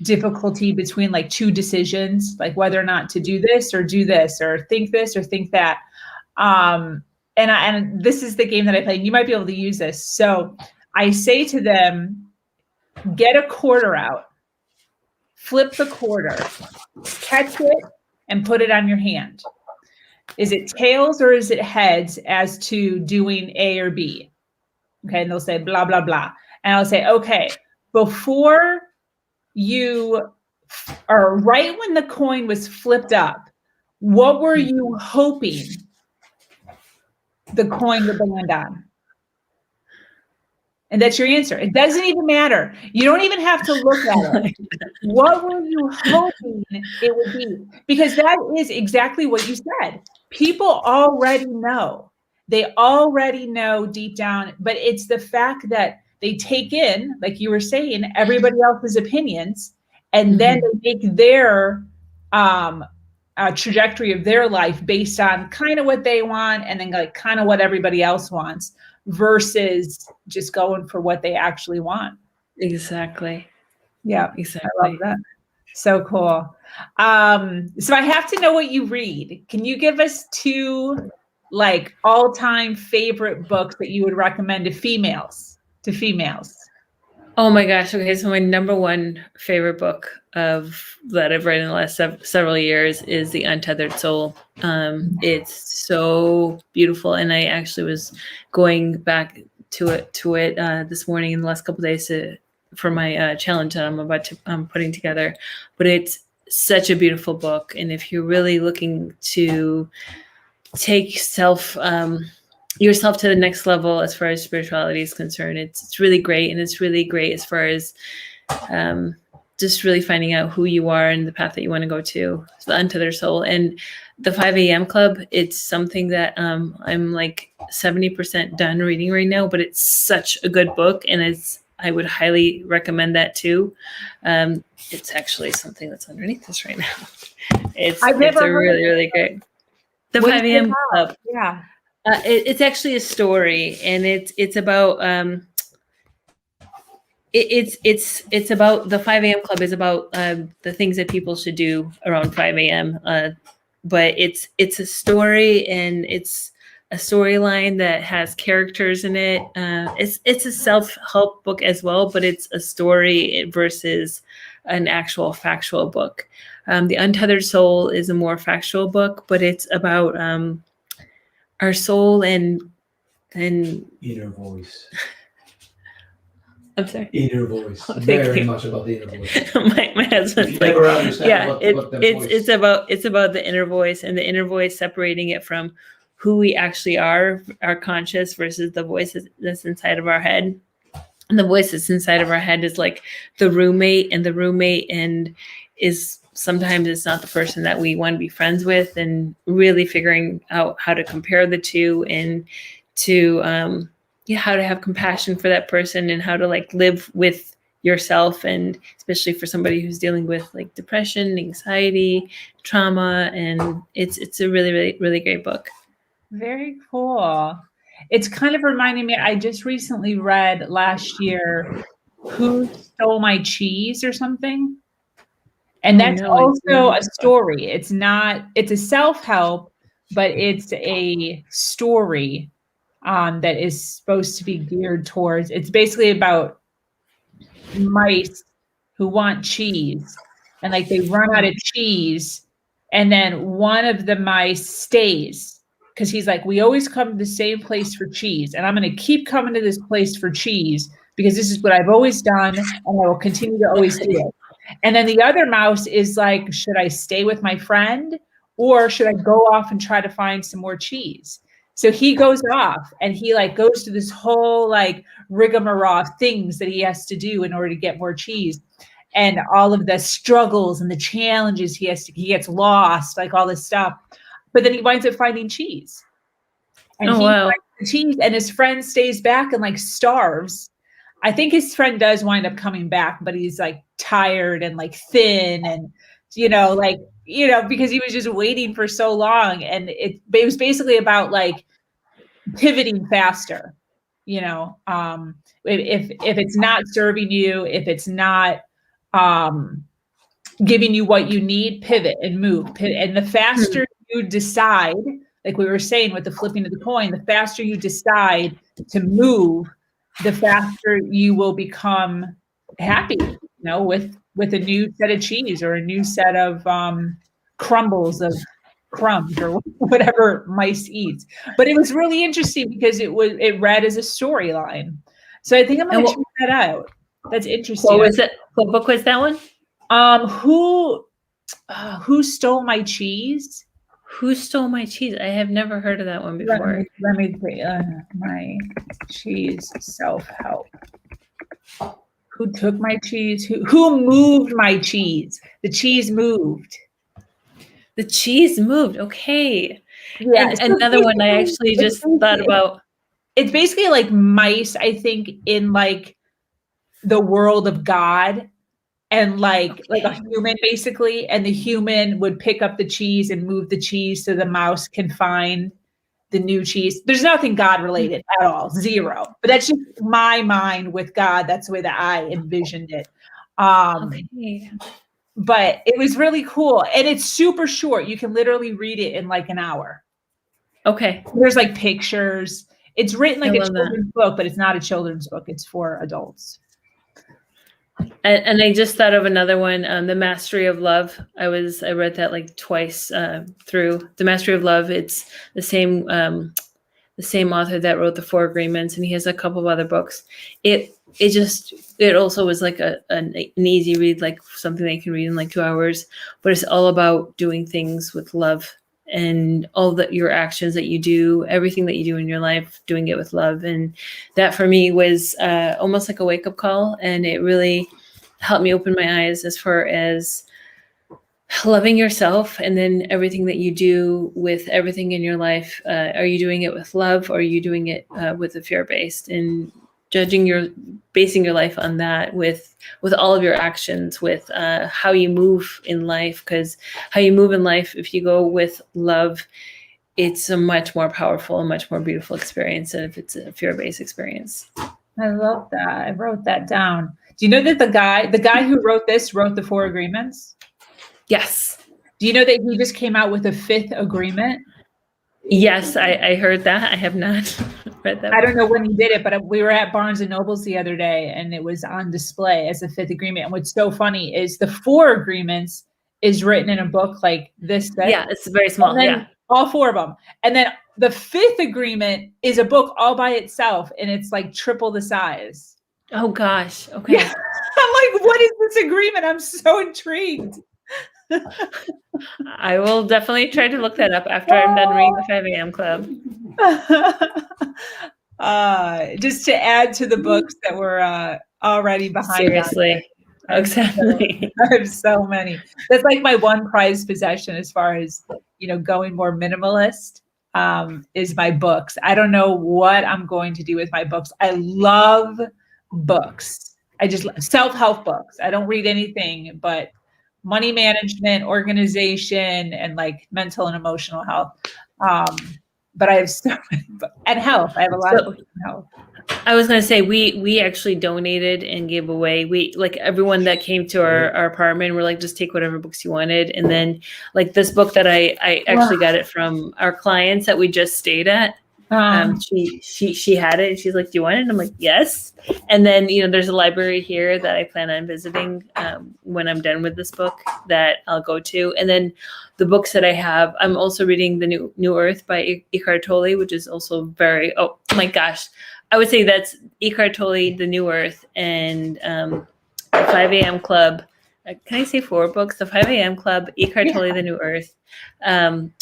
difficulty between like 2 decisions, like whether or not to do this, or think this or think that. And this is the game that I play. And you might be able to use this. So I say to them, get a quarter out, flip the quarter, catch it, and put it on your hand. Is it tails or is it heads as to doing A or B? Okay. And they'll say blah, blah, blah. And I'll say, okay, before you, or right when the coin was flipped up, what were you hoping the coin would land on? And that's your answer. It doesn't even matter. You don't even have to look at it. What were you hoping it would be? Because that is exactly what you said. People already know. They already know deep down, but it's the fact that they take in, like you were saying, everybody else's opinions, and then they make their trajectory of their life based on kind of what they want, and then like kind of what everybody else wants, versus just going for what they actually want. Exactly. Yeah, exactly. I love that. So cool. So I have to know what you read. Can you give us 2 like all-time favorite books that you would recommend to females? Oh my gosh. Okay. So my number 1 favorite book that I've read in the last several years is The Untethered Soul. It's so beautiful. And I actually was going back to it this morning in the last couple of days for my challenge that I'm putting together. But it's such a beautiful book. And if you're really looking to take yourself to the next level as far as spirituality is concerned. It's really great, and it's really great as far as just really finding out who you are and the path that you want to go to. So the Untethered Soul and the 5 a.m. Club. It's something that I'm like 70% done reading right now, but it's such a good book, and I would highly recommend that too. It's actually something that's underneath this right now. It's a really, really great. The 5 a.m. Club. Yeah. It's actually a story, and it's about it's about the 5 a.m. Club is about the things that people should do around 5 a.m. But it's a story, and it's a storyline that has characters in it. It's a self-help book as well, but it's a story versus an actual factual book. The Untethered Soul is a more factual book, but it's about our soul and inner voice. I'm sorry. Inner voice. Oh, Very much about the inner voice. my husband's like, Never understand yeah, what the voice. it's about the inner voice, and the inner voice separating it from who we actually are, our conscious, versus the voice that's inside of our head. And the voice that's inside of our head is like the roommate, and is sometimes it's not the person that we want to be friends with, and really figuring out how to compare the two, and to how to have compassion for that person, and how to like live with yourself, and especially for somebody who's dealing with like depression, anxiety, trauma. And it's a really, really, really great book. Very cool. It's kind of reminding me, I just recently read last year, Who Stole My Cheese or something. And that's also a story. It's a self-help, but it's a story that is supposed to be geared towards, it's basically about mice who want cheese, and like they run out of cheese, and then one of the mice stays because he's like, we always come to the same place for cheese, and I'm going to keep coming to this place for cheese because this is what I've always done, and I will continue to always do it. And then the other mouse is like, should I stay with my friend, or should I go off and try to find some more cheese? So he goes off, and he like goes to this whole like rigmarole of things that he has to do in order to get more cheese, and all of the struggles and the challenges he gets lost, like all this stuff. But then he winds up finding cheese, and he finds the cheese, and his friend stays back and like starves. I think his friend does wind up coming back, but he's like tired and like thin, and because he was just waiting for so long. And it was basically about like pivoting faster, if it's not serving you, if it's not giving you what you need, pivot and move. And the faster you decide, like we were saying with the flipping of the coin, the faster you decide to move, the faster you will become happy, with a new set of cheese or a new set of crumbles of crumbs or whatever mice eats. But it was really interesting because it read as a storyline. So I think I'm going to check that out. That's interesting. What was it? What book was that one? Who Stole My Cheese? Who Stole My Cheese? I have never heard of that one before. Let me my cheese self-help. Who took my cheese? Who moved my cheese? The cheese moved. The cheese moved. Okay. Yeah. And another one I actually just thought about. It's basically like mice, I think, in like the world of God. And like a human, basically, and the human would pick up the cheese and move the cheese so the mouse can find the new cheese. There's nothing God related at all, zero. But that's just my mind with God. That's the way that I envisioned it. Okay. But it was really cool, and it's super short. You can literally read it in like an hour. Okay. There's like pictures. It's written like a children's book, but it's not a children's book. It's for adults. And I just thought of another one, The Mastery of Love. I read that like twice through. The Mastery of Love. It's the same author that wrote The Four Agreements, and he has a couple of other books. It also was like an easy read, like something that you can read in like 2 hours. But it's all about doing things with love and all that your actions that you do, everything that you do in your life, doing it with love. And that for me was almost like a wake-up call, and it really helped me open my eyes as far as loving yourself, and then everything that you do with everything in your life. Are you doing it with love, or are you doing it with a fear-based? And basing your life on that with all of your actions, with how you move in life, because how you move in life, if you go with love, it's a much more powerful and much more beautiful experience than if it's a fear-based experience. I love that. I wrote that down. Do you know that the guy who wrote this wrote the 4 agreements? Yes. Do you know that he just came out with a 5th agreement? Yes, I heard that. I have not read that. I don't know when he did it, but we were at Barnes and Nobles the other day, and it was on display as a 5th agreement. And what's so funny is the 4 agreements is written in a book like this thick. Yeah, it's very small. Yeah. All 4 of them. And then the 5th agreement is a book all by itself, and it's like triple the size. Oh gosh. Okay. Yeah. I'm like, what is this agreement? I'm so intrigued. I will definitely try to look that up after I'm done reading the 5 a.m. Club. Just to add to the books that were already behind. Seriously. Exactly. I have so many. That's like my one prized possession as far as, going more minimalist, is my books. I don't know what I'm going to do with my books. I love books. I just self-help books. I don't read anything but money management, organization, and like mental and emotional health. But I have so many, and health. I have a lot of books in health. I was going to say, we actually donated and gave away. We, like, everyone that came to our apartment, we're like, just take whatever books you wanted. And then like this book that I actually got it from our clients that we just stayed at. She had it, and she's like, do you want it? And I'm like, yes. And then, there's a library here that I plan on visiting when I'm done with this book that I'll go to. And then the books that I have, I'm also reading The New Earth by Eckhart Tolle, which is also very, oh my gosh. I would say that's Eckhart Tolle, The New Earth, and the 5 a.m. Club. Can I say 4 books? The 5 a.m. Club, Eckhart Tolle, The New Earth,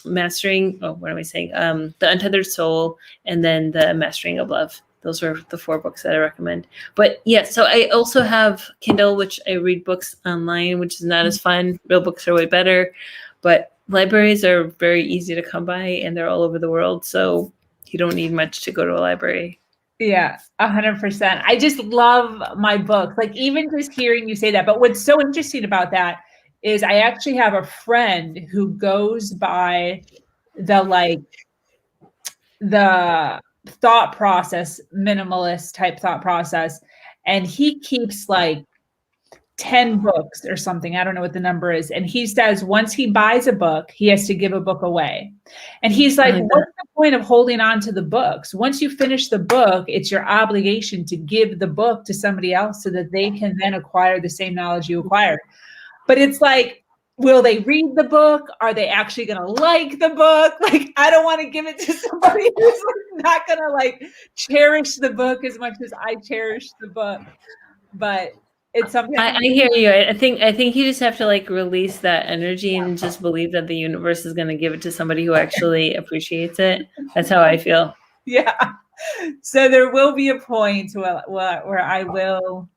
Mastering, what am I saying? The Untethered Soul, and then the Mastering of Love. Those are the 4 books that I recommend. But yeah, so I also have Kindle, which I read books online, which is not as fun. Real books are way better. But libraries are very easy to come by, and they're all over the world. So you don't need much to go to a library. Yeah, 100%. I just love my books. Like, even just hearing you say that. But what's so interesting about that is I actually have a friend who goes by the thought process, minimalist type thought process. And he keeps like 10 books or something. I don't know what the number is. And he says once he buys a book, he has to give a book away. And he's like, what's the point of holding on to the books? Once you finish the book, it's your obligation to give the book to somebody else so that they can then acquire the same knowledge you acquired. But it's like, will they read the book? Are they actually going to like the book? Like, I don't want to give it to somebody who's not going to like cherish the book as much as I cherish the book. But it's something I hear you. I think you just have to like release that energy and just believe that the universe is going to give it to somebody who actually appreciates it. That's how I feel. Yeah. So there will be a point where I will,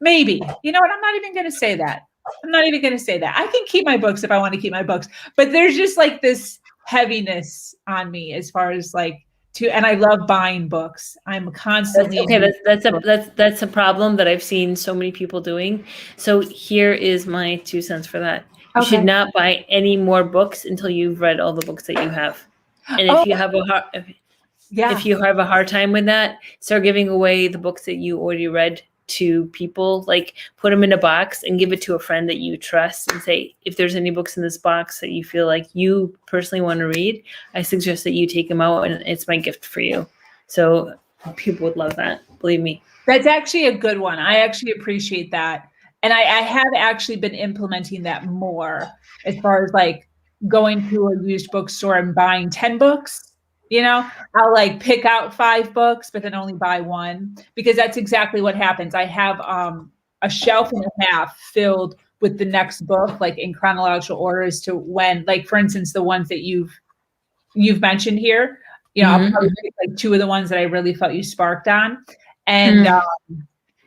maybe, you know what? I'm not even going to say that. I can keep my books if I want to keep my books, but there's just like this heaviness on me as far as like, and I love buying books. I'm constantly that's a problem that I've seen so many people doing. So here is my 2 cents for that. You should not buy any more books until you've read all the books that you have. And if you have if you have a hard time with that, start giving away the books that you already read to people. Like, put them in a box and give it to a friend that you trust and say, if there's any books in this box that you feel like you personally want to read, I suggest that you take them out, and it's my gift for you. So people would love that. Believe me. That's actually a good one. I actually appreciate that. And I have actually been implementing that more as far as like going to a used bookstore and buying 10 books. I'll like pick out 5 books, but then only buy 1, because that's exactly what happens. I have a shelf and a half filled with the next book, like in chronological order as to when, like, for instance, the ones that you've you've mentioned here. You know, I'll Mhm. probably pick like 2 of the ones that I really felt you sparked on, and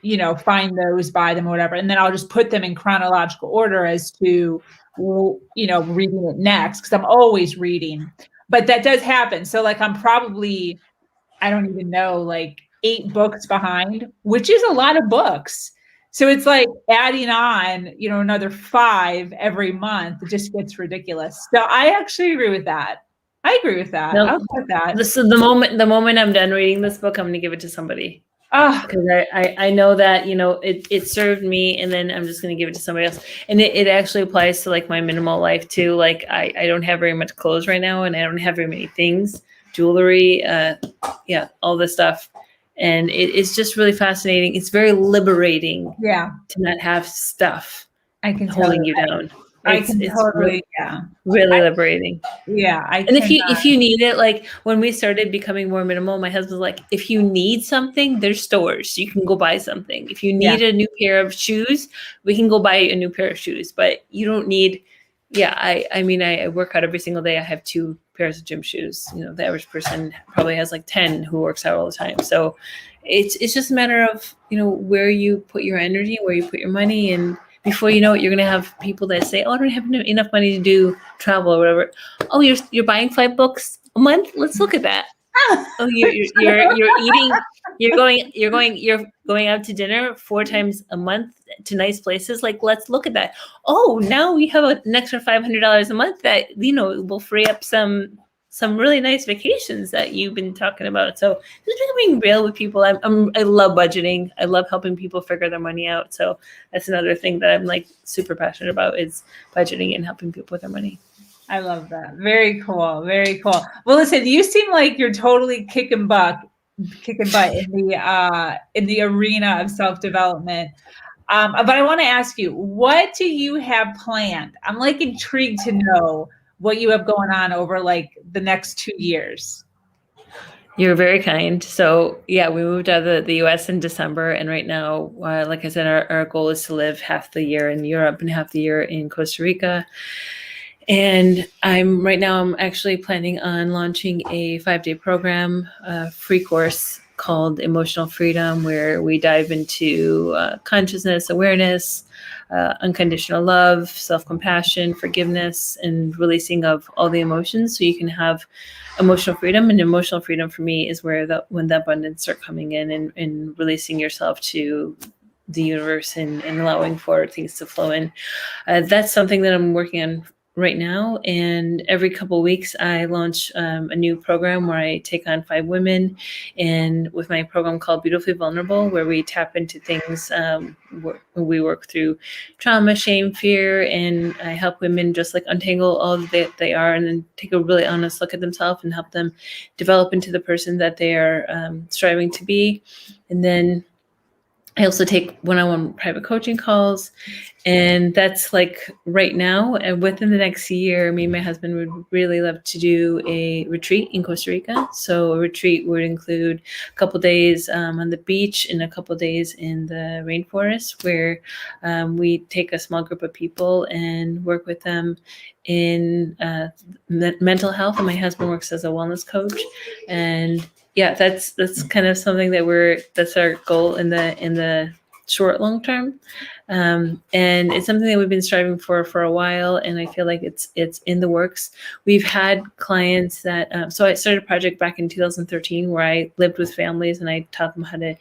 you know, find those, buy them, or whatever, and then I'll just put them in chronological order as to, you know, reading it next, because I'm always reading. But that does happen. So like I'm probably, I don't even know, like 8 books behind, which is a lot of books. So it's like adding on, you know, another 5 every month. It just gets ridiculous. So I actually agree with that. I agree with that. No, I'll put that. so the moment I'm done reading this book, I'm going to give it to somebody. Oh, Because I know that, you know, it served me, and then I'm just going to give it to somebody else. And it actually applies to like my minimal life too. Like I don't have very much clothes right now, and I don't have very many things, jewelry, all this stuff. And it's just really fascinating. It's very liberating yeah. to not have stuff I can holding totally, you down. I can totally, really liberating. yeah. And if you need it, like when we started becoming more minimal, my husband's like, if you need something, there's stores. You can go buy something. If you need a new pair of shoes, we can go buy a new pair of shoes. But you don't need, I mean, I work out every single day. I have 2 pairs of gym shoes. You know, the average person probably has like 10 who works out all the time. So it's just a matter of, you know, where you put your energy, where you put your money, and before you know it, you're going to have people that say, oh, I don't have enough money to do travel or whatever. Oh, you're buying 5 books a month? Let's look at that. Oh, you're eating, you're going out to dinner 4 times a month to nice places. Like, let's look at that. Oh, now we have an extra $500 a month that, you know, will free up some really nice vacations that you've been talking about. So just becoming real with people. I love budgeting. I love helping people figure their money out. So that's another thing that I'm like super passionate about, is budgeting and helping people with their money. I love that. Very cool. Very cool. Well, listen, you seem like you're totally kicking butt in the arena of self-development. But I want to ask you, what do you have planned? I'm like intrigued to know what you have going on over like the next 2 years. You're very kind. So we moved out of the US in December. And right now, like I said, our goal is to live half the year in Europe and half the year in Costa Rica. And I'm actually planning on launching a 5-day program, free course called Emotional Freedom, where we dive into consciousness, awareness, unconditional love, self-compassion, forgiveness, and releasing of all the emotions, so you can have emotional freedom. And emotional freedom for me is when the abundance start coming in, and releasing yourself to the universe and allowing for things to flow in. That's something that I'm working on right now. And every couple of weeks, I launch a new program where I take on 5 women, and with my program called Beautifully Vulnerable, where we tap into things, we work through trauma, shame, fear, and I help women just like untangle all that they are, and then take a really honest look at themselves and help them develop into the person that they are striving to be. And then I also take one-on-one private coaching calls, and that's like right now. And within the next year, me and my husband would really love to do a retreat in Costa Rica. So a retreat would include a couple days on the beach and a couple days in the rainforest, where we take a small group of people and work with them in mental health. And my husband works as a wellness coach, and that's kind of something that's our goal in the short, long term. And it's something that we've been striving for a while. And I feel like it's in the works. We've had clients that, so I started a project back in 2013 where I lived with families and I taught them how to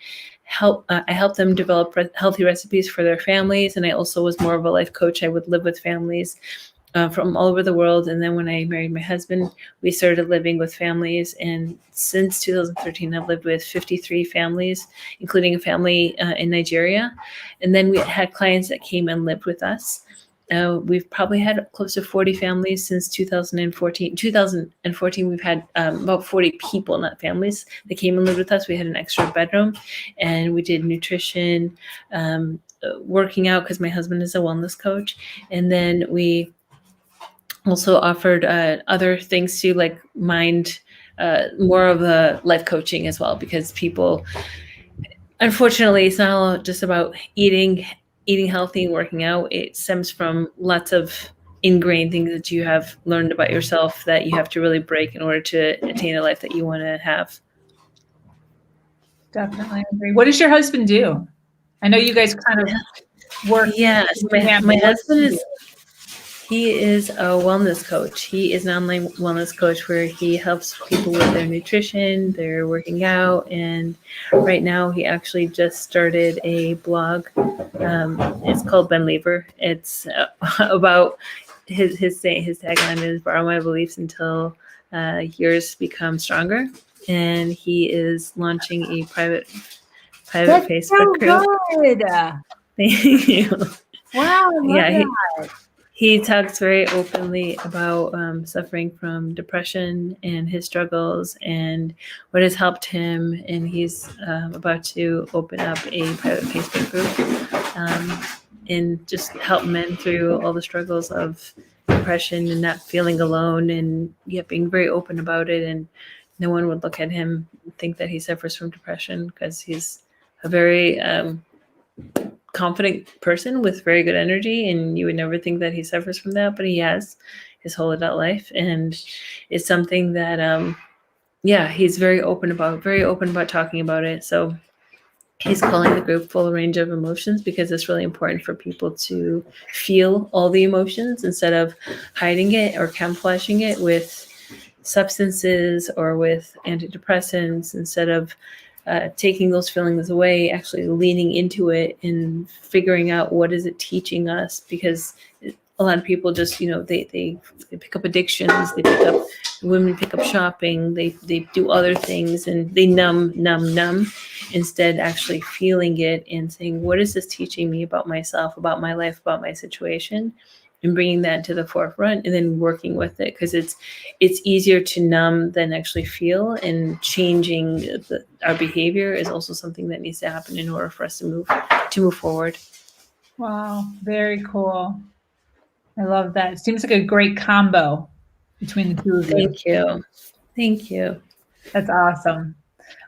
I helped them develop healthy recipes for their families. And I also was more of a life coach. I would live with families from all over the world. And then when I married my husband, we started living with families. And since 2013, I've lived with 53 families, including a family in Nigeria. And then we had clients that came and lived with us. We've probably had close to 40 families since 2014. 2014, we've had about 40 people, not families, that came and lived with us. We had an extra bedroom, and we did nutrition, working out, because my husband is a wellness coach. And then we also offered other things too, like mind, more of a life coaching as well, because people, unfortunately, it's not all just about eating healthy and working out. It stems from lots of ingrained things that you have learned about yourself that you have to really break in order to attain a life that you want to have. Definitely agree. What does your husband do? I know you guys kind of work. Yes, my husband he is a wellness coach. He is an online wellness coach where he helps people with their nutrition, their working out, and right now he actually just started a blog. It's called Ben Lever. It's about his tagline is "Borrow my beliefs until yours become stronger," and he is launching a private That's Facebook group. Good. Thank you. Wow. I love that. He talks very openly about suffering from depression and his struggles and what has helped him. And he's about to open up a private Facebook group and just help men through all the struggles of depression and not feeling alone and yet being very open about it. And no one would look at him and think that he suffers from depression because he's a very confident person with very good energy, and you would never think that he suffers from that, but he has his whole adult life, and it's something that he's very open about talking about it. So he's calling the group Full Range of Emotions because it's really important for people to feel all the emotions instead of hiding it or camouflaging it with substances or with antidepressants, instead of taking those feelings away, actually leaning into it and figuring out what is it teaching us. Because a lot of people just, they pick up addictions, women pick up shopping, they do other things, and they numb, instead actually feeling it and saying, what is this teaching me about myself, about my life, about my situation? And bringing that to the forefront and then working with it, because it's easier to numb than actually feel, and changing our behavior is also something that needs to happen in order for us to move forward. Wow, very cool. I love that. It seems like a great combo between the two of you. Thank you. That's awesome.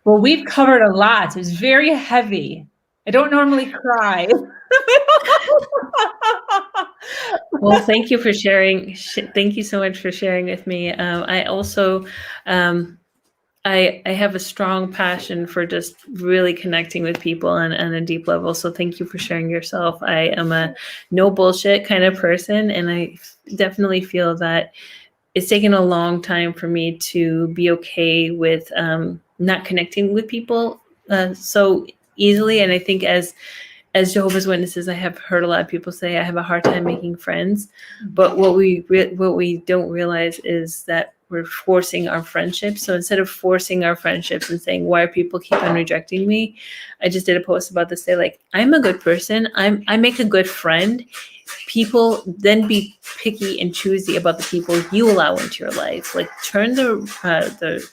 Well, we've covered a lot. It was very heavy. I don't normally cry. Well, thank you for sharing. Thank you so much for sharing with me. I also, I have a strong passion for just really connecting with people on a deep level. So thank you for sharing yourself. I am a no bullshit kind of person, and I definitely feel that it's taken a long time for me to be okay with not connecting with people so easily. And I think as Jehovah's Witnesses, I have heard a lot of people say I have a hard time making friends. But what we don't realize is that we're forcing our friendships. So instead of forcing our friendships and saying, why are people keep on rejecting me? I just did a post about this, say, like, I'm a good person. I make a good friend. People then be picky and choosy about the people you allow into your life. Like, turn the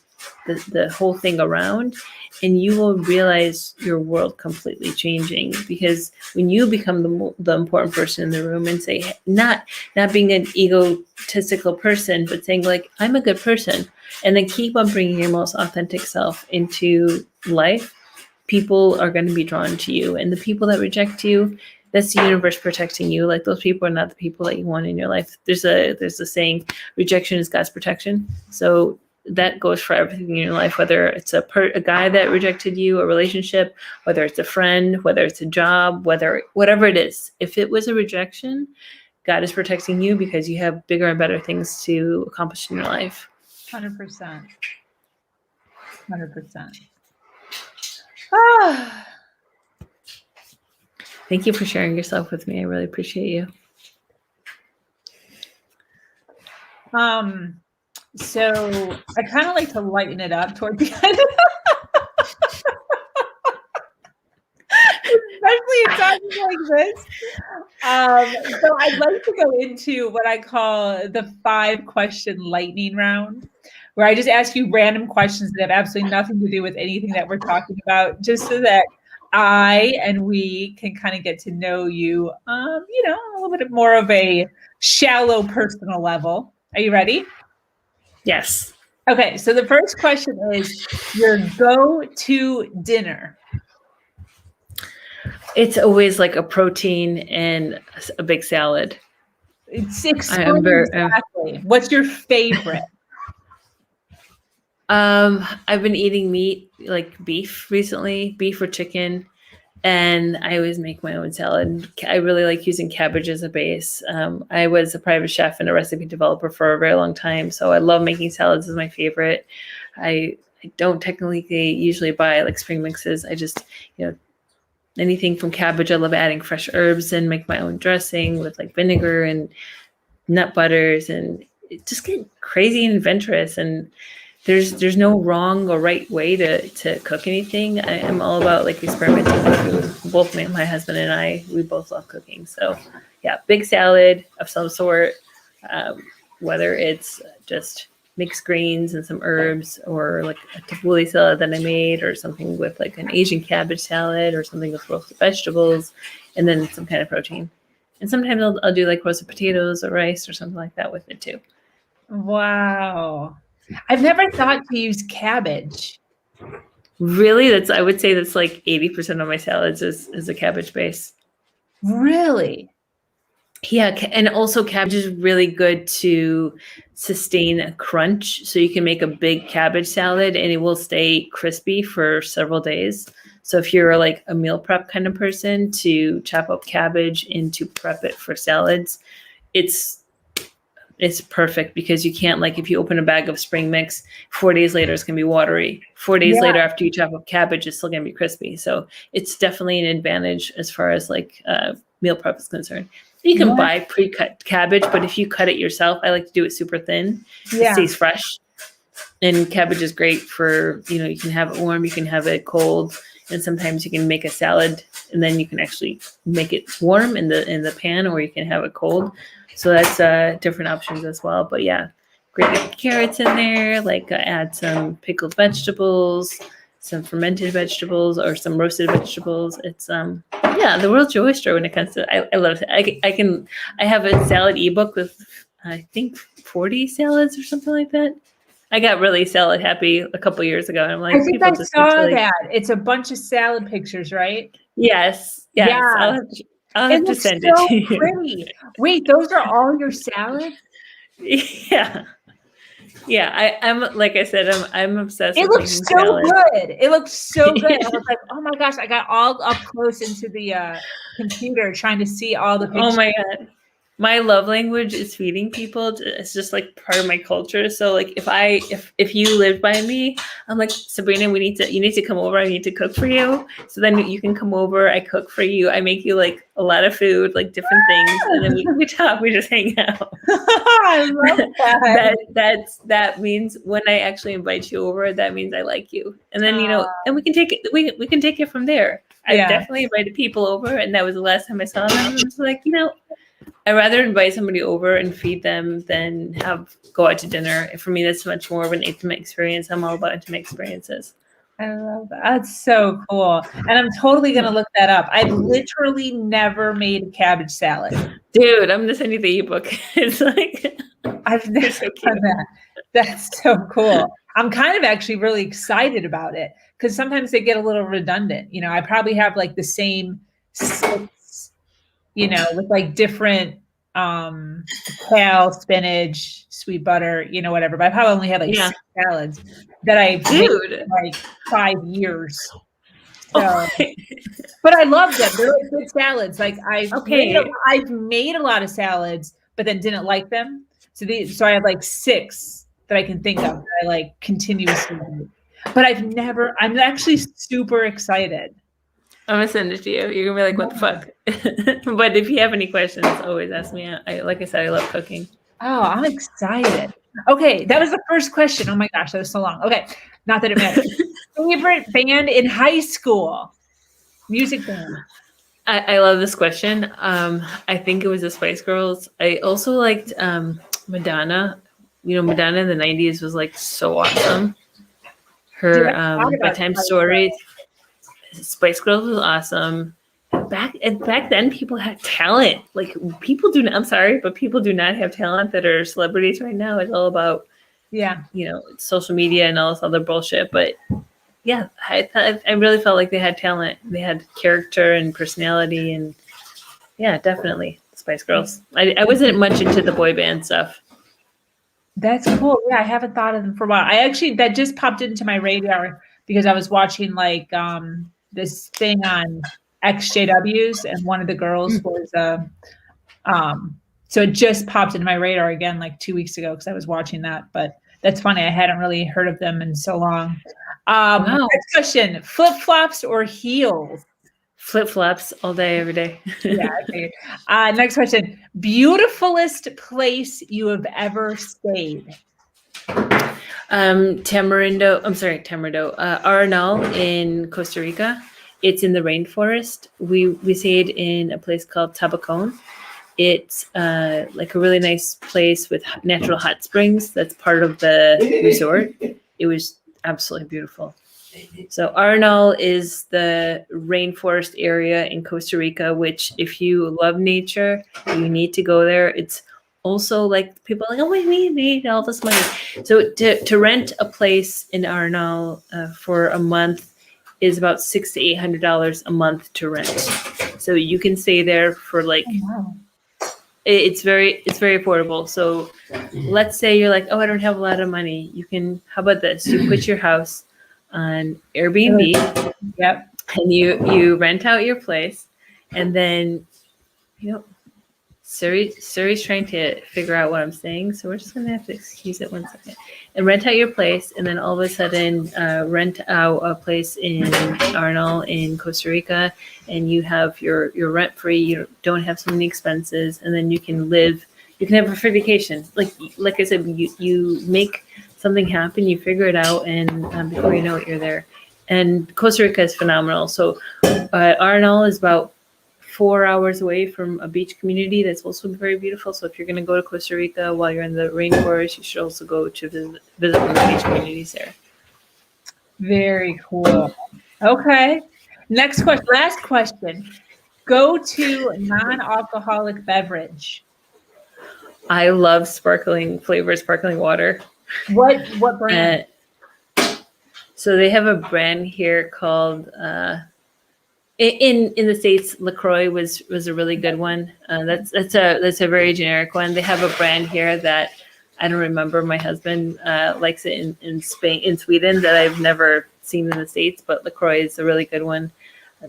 whole thing around, and you will realize your world completely changing. Because when you become the important person in the room and say, not being an egotistical person, but saying, like, I'm a good person, and then keep on bringing your most authentic self into life, people are going to be drawn to you. And the people that reject you, that's the universe protecting you. Like, those people are not the people that you want in your life. There's a saying, rejection is God's protection. So that goes for everything in your life, whether it's a guy that rejected you, a relationship, whether it's a friend, whether it's a job, whatever it is. If it was a rejection, God is protecting you because you have bigger and better things to accomplish in your life. 100%. 100%. Ah. Thank you for sharing yourself with me. I really appreciate you. So I kind of like to lighten it up toward the end. Especially in times like this. So I'd like to go into what I call the 5-question lightning round, where I just ask you random questions that have absolutely nothing to do with anything that we're talking about, just so that I and we can kind of get to know you, a little bit more of a shallow personal level. Are you ready? Yes. Okay, so the first question is your go-to dinner. It's always like a protein and a big salad. It's I am very, exactly. What's your favorite? I've been eating meat, like beef recently, beef or chicken, and I always make my own salad. I really like using cabbage as a base. I was a private chef and a recipe developer for a very long time, so I love making salads as my favorite. I don't technically usually buy like spring mixes. I just, anything from cabbage. I love adding fresh herbs and make my own dressing with like vinegar and nut butters, and it just get crazy and adventurous. And there's no wrong or right way to cook anything. I'm all about like experimenting with food. Both my husband and I, we both love cooking. So yeah, big salad of some sort, whether it's just mixed greens and some herbs, or like a tabbouleh salad that I made, or something with like an Asian cabbage salad, or something with roasted vegetables, and then some kind of protein. And sometimes I'll do like roasted potatoes or rice or something like that with it too. Wow. I've never thought to use cabbage. Really? I would say that's like 80% of my salads is a cabbage base. Really? Yeah, and also cabbage is really good to sustain a crunch. So you can make a big cabbage salad and it will stay crispy for several days. So if you're like a meal prep kind of person, to chop up cabbage and to prep it for salads, it's perfect, because you can't, like, if you open a bag of spring mix, 4 days later it's gonna be watery. 4 days later after you chop up cabbage, it's still gonna be crispy. So it's definitely an advantage as far as like meal prep is concerned. You can buy pre-cut cabbage, but if you cut it yourself, I like to do it super thin. It stays fresh. And cabbage is great for, you can have it warm, you can have it cold, and sometimes you can make a salad and then you can actually make it warm in the pan, or you can have it cold. So that's different options as well. But yeah, grated carrots in there, like add some pickled vegetables, some fermented vegetables, or some roasted vegetables. It's the world's your oyster when it comes to I love it. I have a salad ebook with I think 40 salads or something like that. I got really salad happy a couple years ago. And I'm like, I think I saw that. It's a bunch of salad pictures, right? Yes. Yeah. I'll have to send it to you. Pretty. Wait, those are all your salads? Yeah. Yeah, I'm like I said, I'm obsessed. It looks so good. It looks so good. I was like, oh my gosh, I got all up close into the computer trying to see all the pictures. Oh my God. My love language is feeding people. It's just like part of my culture. So like if you live by me, I'm like, Sabrina, you need to come over. I need to cook for you. So then you can come over. I cook for you. I make you like a lot of food, like different things. And then we talk, we just hang out. I love that. That means when I actually invite you over, that means I like you. And then, and we can take it, we can take it from there. I definitely invited people over, and that was the last time I saw them. I was like, I'd rather invite somebody over and feed them than go out to dinner. For me, that's much more of an intimate experience. I'm all about intimate experiences. I love that. That's so cool. And I'm totally going to look that up. I've literally never made a cabbage salad. Dude, I'm going to send you the ebook. It's like, I've never done that. That's so cool. I'm kind of actually really excited about it, because sometimes they get a little redundant. I probably have like the same 6, with like different kale, spinach, sweet butter, whatever. But I probably only had like 6 salads that I've made in like 5 years. So, but I love them. They're like good salads. Like I've made a lot of salads, but then didn't like them. So I have like 6 that I can think of that I like continuously make. But I'm actually super excited. I'm gonna send it to you. You're gonna be like, what the fuck? But if you have any questions, always ask me. Like I said, I love cooking. Oh, I'm excited. Okay, that was the first question. Oh my gosh, that was so long. Okay, not that it matters. Favorite band in high school? Music band. I love this question. I think it was the Spice Girls. I also liked Madonna. Madonna in the 90s was like so awesome. Her bedtime stories. Spice Girls was awesome. Back then, people had talent. Like people do. I'm sorry, but people do not have talent that are celebrities right now. It's all about social media and all this other bullshit. But yeah, I really felt like they had talent. They had character and personality, and yeah, definitely. Spice Girls. I wasn't much into the boy band stuff. That's cool. Yeah, I haven't thought of them for a while. That just popped into my radar because I was watching like this thing on XJWs, and one of the girls was so it just popped into my radar again like 2 weeks ago because I was watching that. But that's funny. I hadn't really heard of them in so long. Wow. Next question: flip-flops or heels? Flip-flops all day, every day. Yeah. Okay. Next question: beautifulest place you have ever stayed? Tamarindo, Arenal in Costa Rica. It's in the rainforest. We stayed in a place called Tabacon. It's like a really nice place with natural hot springs. That's part of the resort. It was absolutely beautiful. So Arenal is the rainforest area in Costa Rica, which if you love nature, you need to go there. It's also like people are like, oh, we need all this money. So to rent a place in Arenal for a month is about $600 to $800 a month to rent. So you can stay there for like, Wow. it's very affordable. So let's say you're like, oh, I don't have a lot of money. You can, how about this? You put your house on Airbnb. Yep. And you rent out your place, and then, Suri's trying to figure out what I'm saying, so we're just gonna have to excuse it 1 second. And rent out your place, and then all of a sudden, rent out a place in Arenal in Costa Rica, and you have your rent free. You don't have so many expenses, and then you can live. You can have a free vacation. Like I said, you make something happen. You figure it out, and before you know it, you're there. And Costa Rica is phenomenal. So Arenal is about 4 hours away from a beach community that's also very beautiful. So if you're going to go to Costa Rica while you're in the rainforest, you should also go to visit one of the beach communities there. Very cool. Okay. Next question. Last question. Go to non-alcoholic beverage. I love sparkling water. What brand? So they have a brand here called in the States, LaCroix was a really good one. That's a very generic one. They have a brand here that I don't remember. My husband likes it in Sweden, that I've never seen in the States, but LaCroix is a really good one.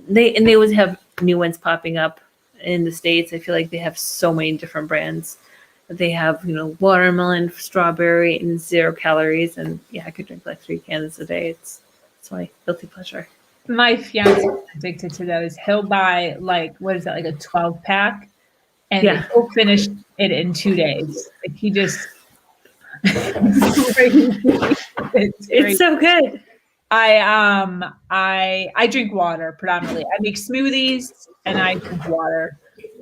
They always have new ones popping up in the States. I feel like they have so many different brands. They have, watermelon, strawberry, and 0 calories. And yeah, I could drink like 3 cans a day. It's my guilty pleasure. My fiance is addicted to those. He'll buy like, what is that, like a 12-pack? And he'll finish it in 2 days. Like he just it's so good. I drink water predominantly. I make smoothies and I drink water.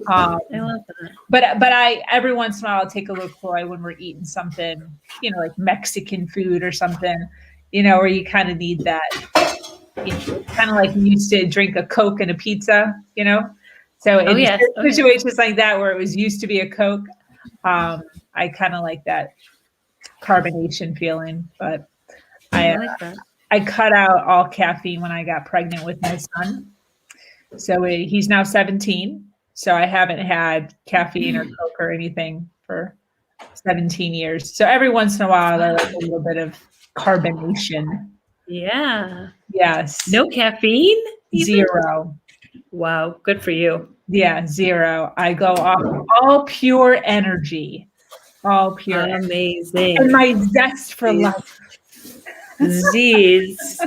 I love that. But I every once in a while I'll take a LaCroix when we're eating something, like Mexican food or something, where you kind of need that. Kind of like you used to drink a Coke and a pizza, So in situations like that where it was used to be a Coke, I kind of like that carbonation feeling. But I like that. I cut out all caffeine when I got pregnant with my son. So he's now 17. So I haven't had caffeine or Coke or anything for 17 years. So every once in a while, I like a little bit of carbonation. Yeah. Yes. No caffeine? Even? 0. Wow. Good for you. Yeah, 0. I go off all pure energy. All pure. Amazing. And my zest for life. Z's.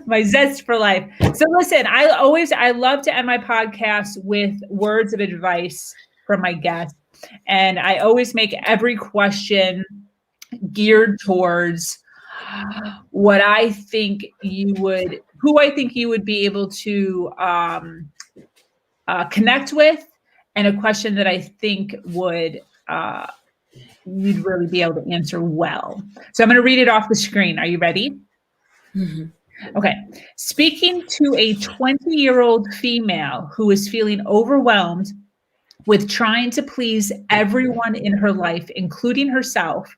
My zest for life. So listen, I love to end my podcast with words of advice from my guests. And I always make every question geared towards who I think you would be able to connect with, and a question that I think you'd really be able to answer well. So I'm going to read it off the screen. Are you ready? Mm-hmm. Okay. Speaking to a 20-year-old female who is feeling overwhelmed with trying to please everyone in her life, including herself,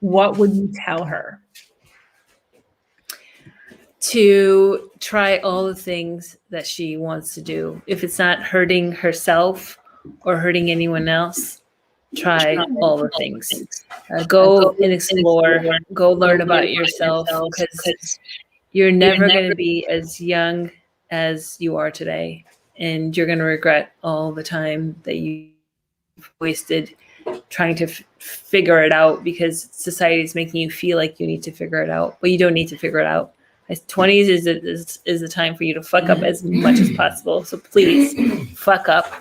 what would you tell her? To try all the things that she wants to do. If it's not hurting herself or hurting anyone else, try all the things. Go and explore. Go learn about yourself, because you're never going to be as young as you are today. And you're going to regret all the time that you wasted trying to figure it out, because society is making you feel like you need to figure it out, but you don't need to figure it out. 20s is the time for you to fuck up as much as possible. So please fuck up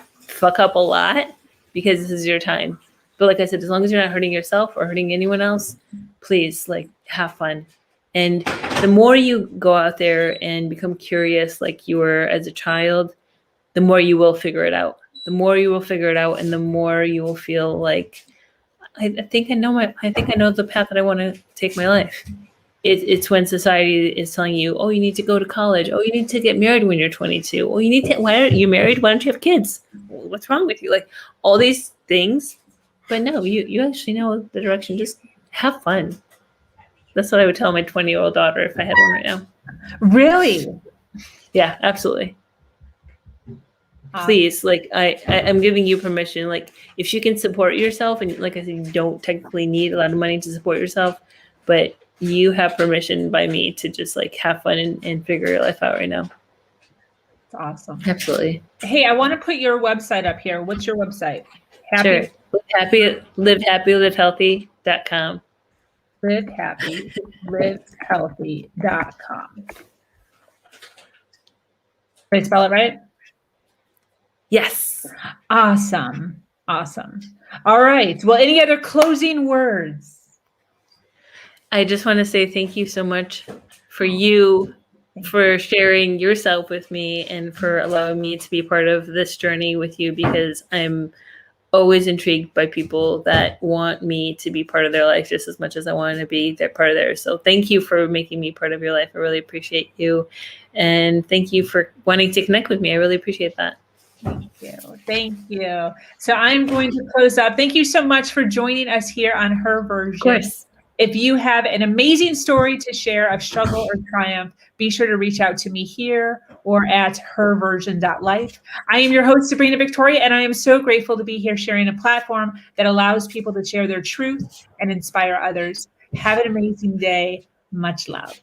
a lot, because this is your time. But like I said, as long as you're not hurting yourself or hurting anyone else, please, like, have fun. And the more you go out there and become curious like you were as a child, the more you will figure it out. The more you will figure it out, and the more you will feel like, I think I know the path that I want to take my life. It's when society is telling you, oh, you need to go to college. Oh, you need to get married when you're 22. Oh, why aren't you married? Why don't you have kids? What's wrong with you? Like, all these things. But no, you actually know the direction. Just have fun. That's what I would tell my 20-year-old daughter if I had one right now. Really? Yeah, absolutely. Please, like, I'm giving you permission. Like, if you can support yourself, and like I said, you don't technically need a lot of money to support yourself, but you have permission by me to just, like, have fun and figure your life out right now. That's awesome. Absolutely. Hey, I want to put your website up here. What's your website? Sure. livehappylivehealthy.com. livehappylivehealthy.com. Did I spell it right? Yes. Awesome. All right. Well, any other closing words? I just want to say thank you so much for you, for sharing yourself with me, and for allowing me to be part of this journey with you, because I'm always intrigued by people that want me to be part of their life just as much as I want to be their part of theirs. So thank you for making me part of your life. I really appreciate you. And thank you for wanting to connect with me. I really appreciate that. Thank you. So I'm going to close up. Thank you so much for joining us here on Her Version. Of course. If you have an amazing story to share of struggle or triumph, be sure to reach out to me here or at herversion.life. I am your host, Sabrina Victoria, and I am so grateful to be here sharing a platform that allows people to share their truth and inspire others. Have an amazing day. Much love.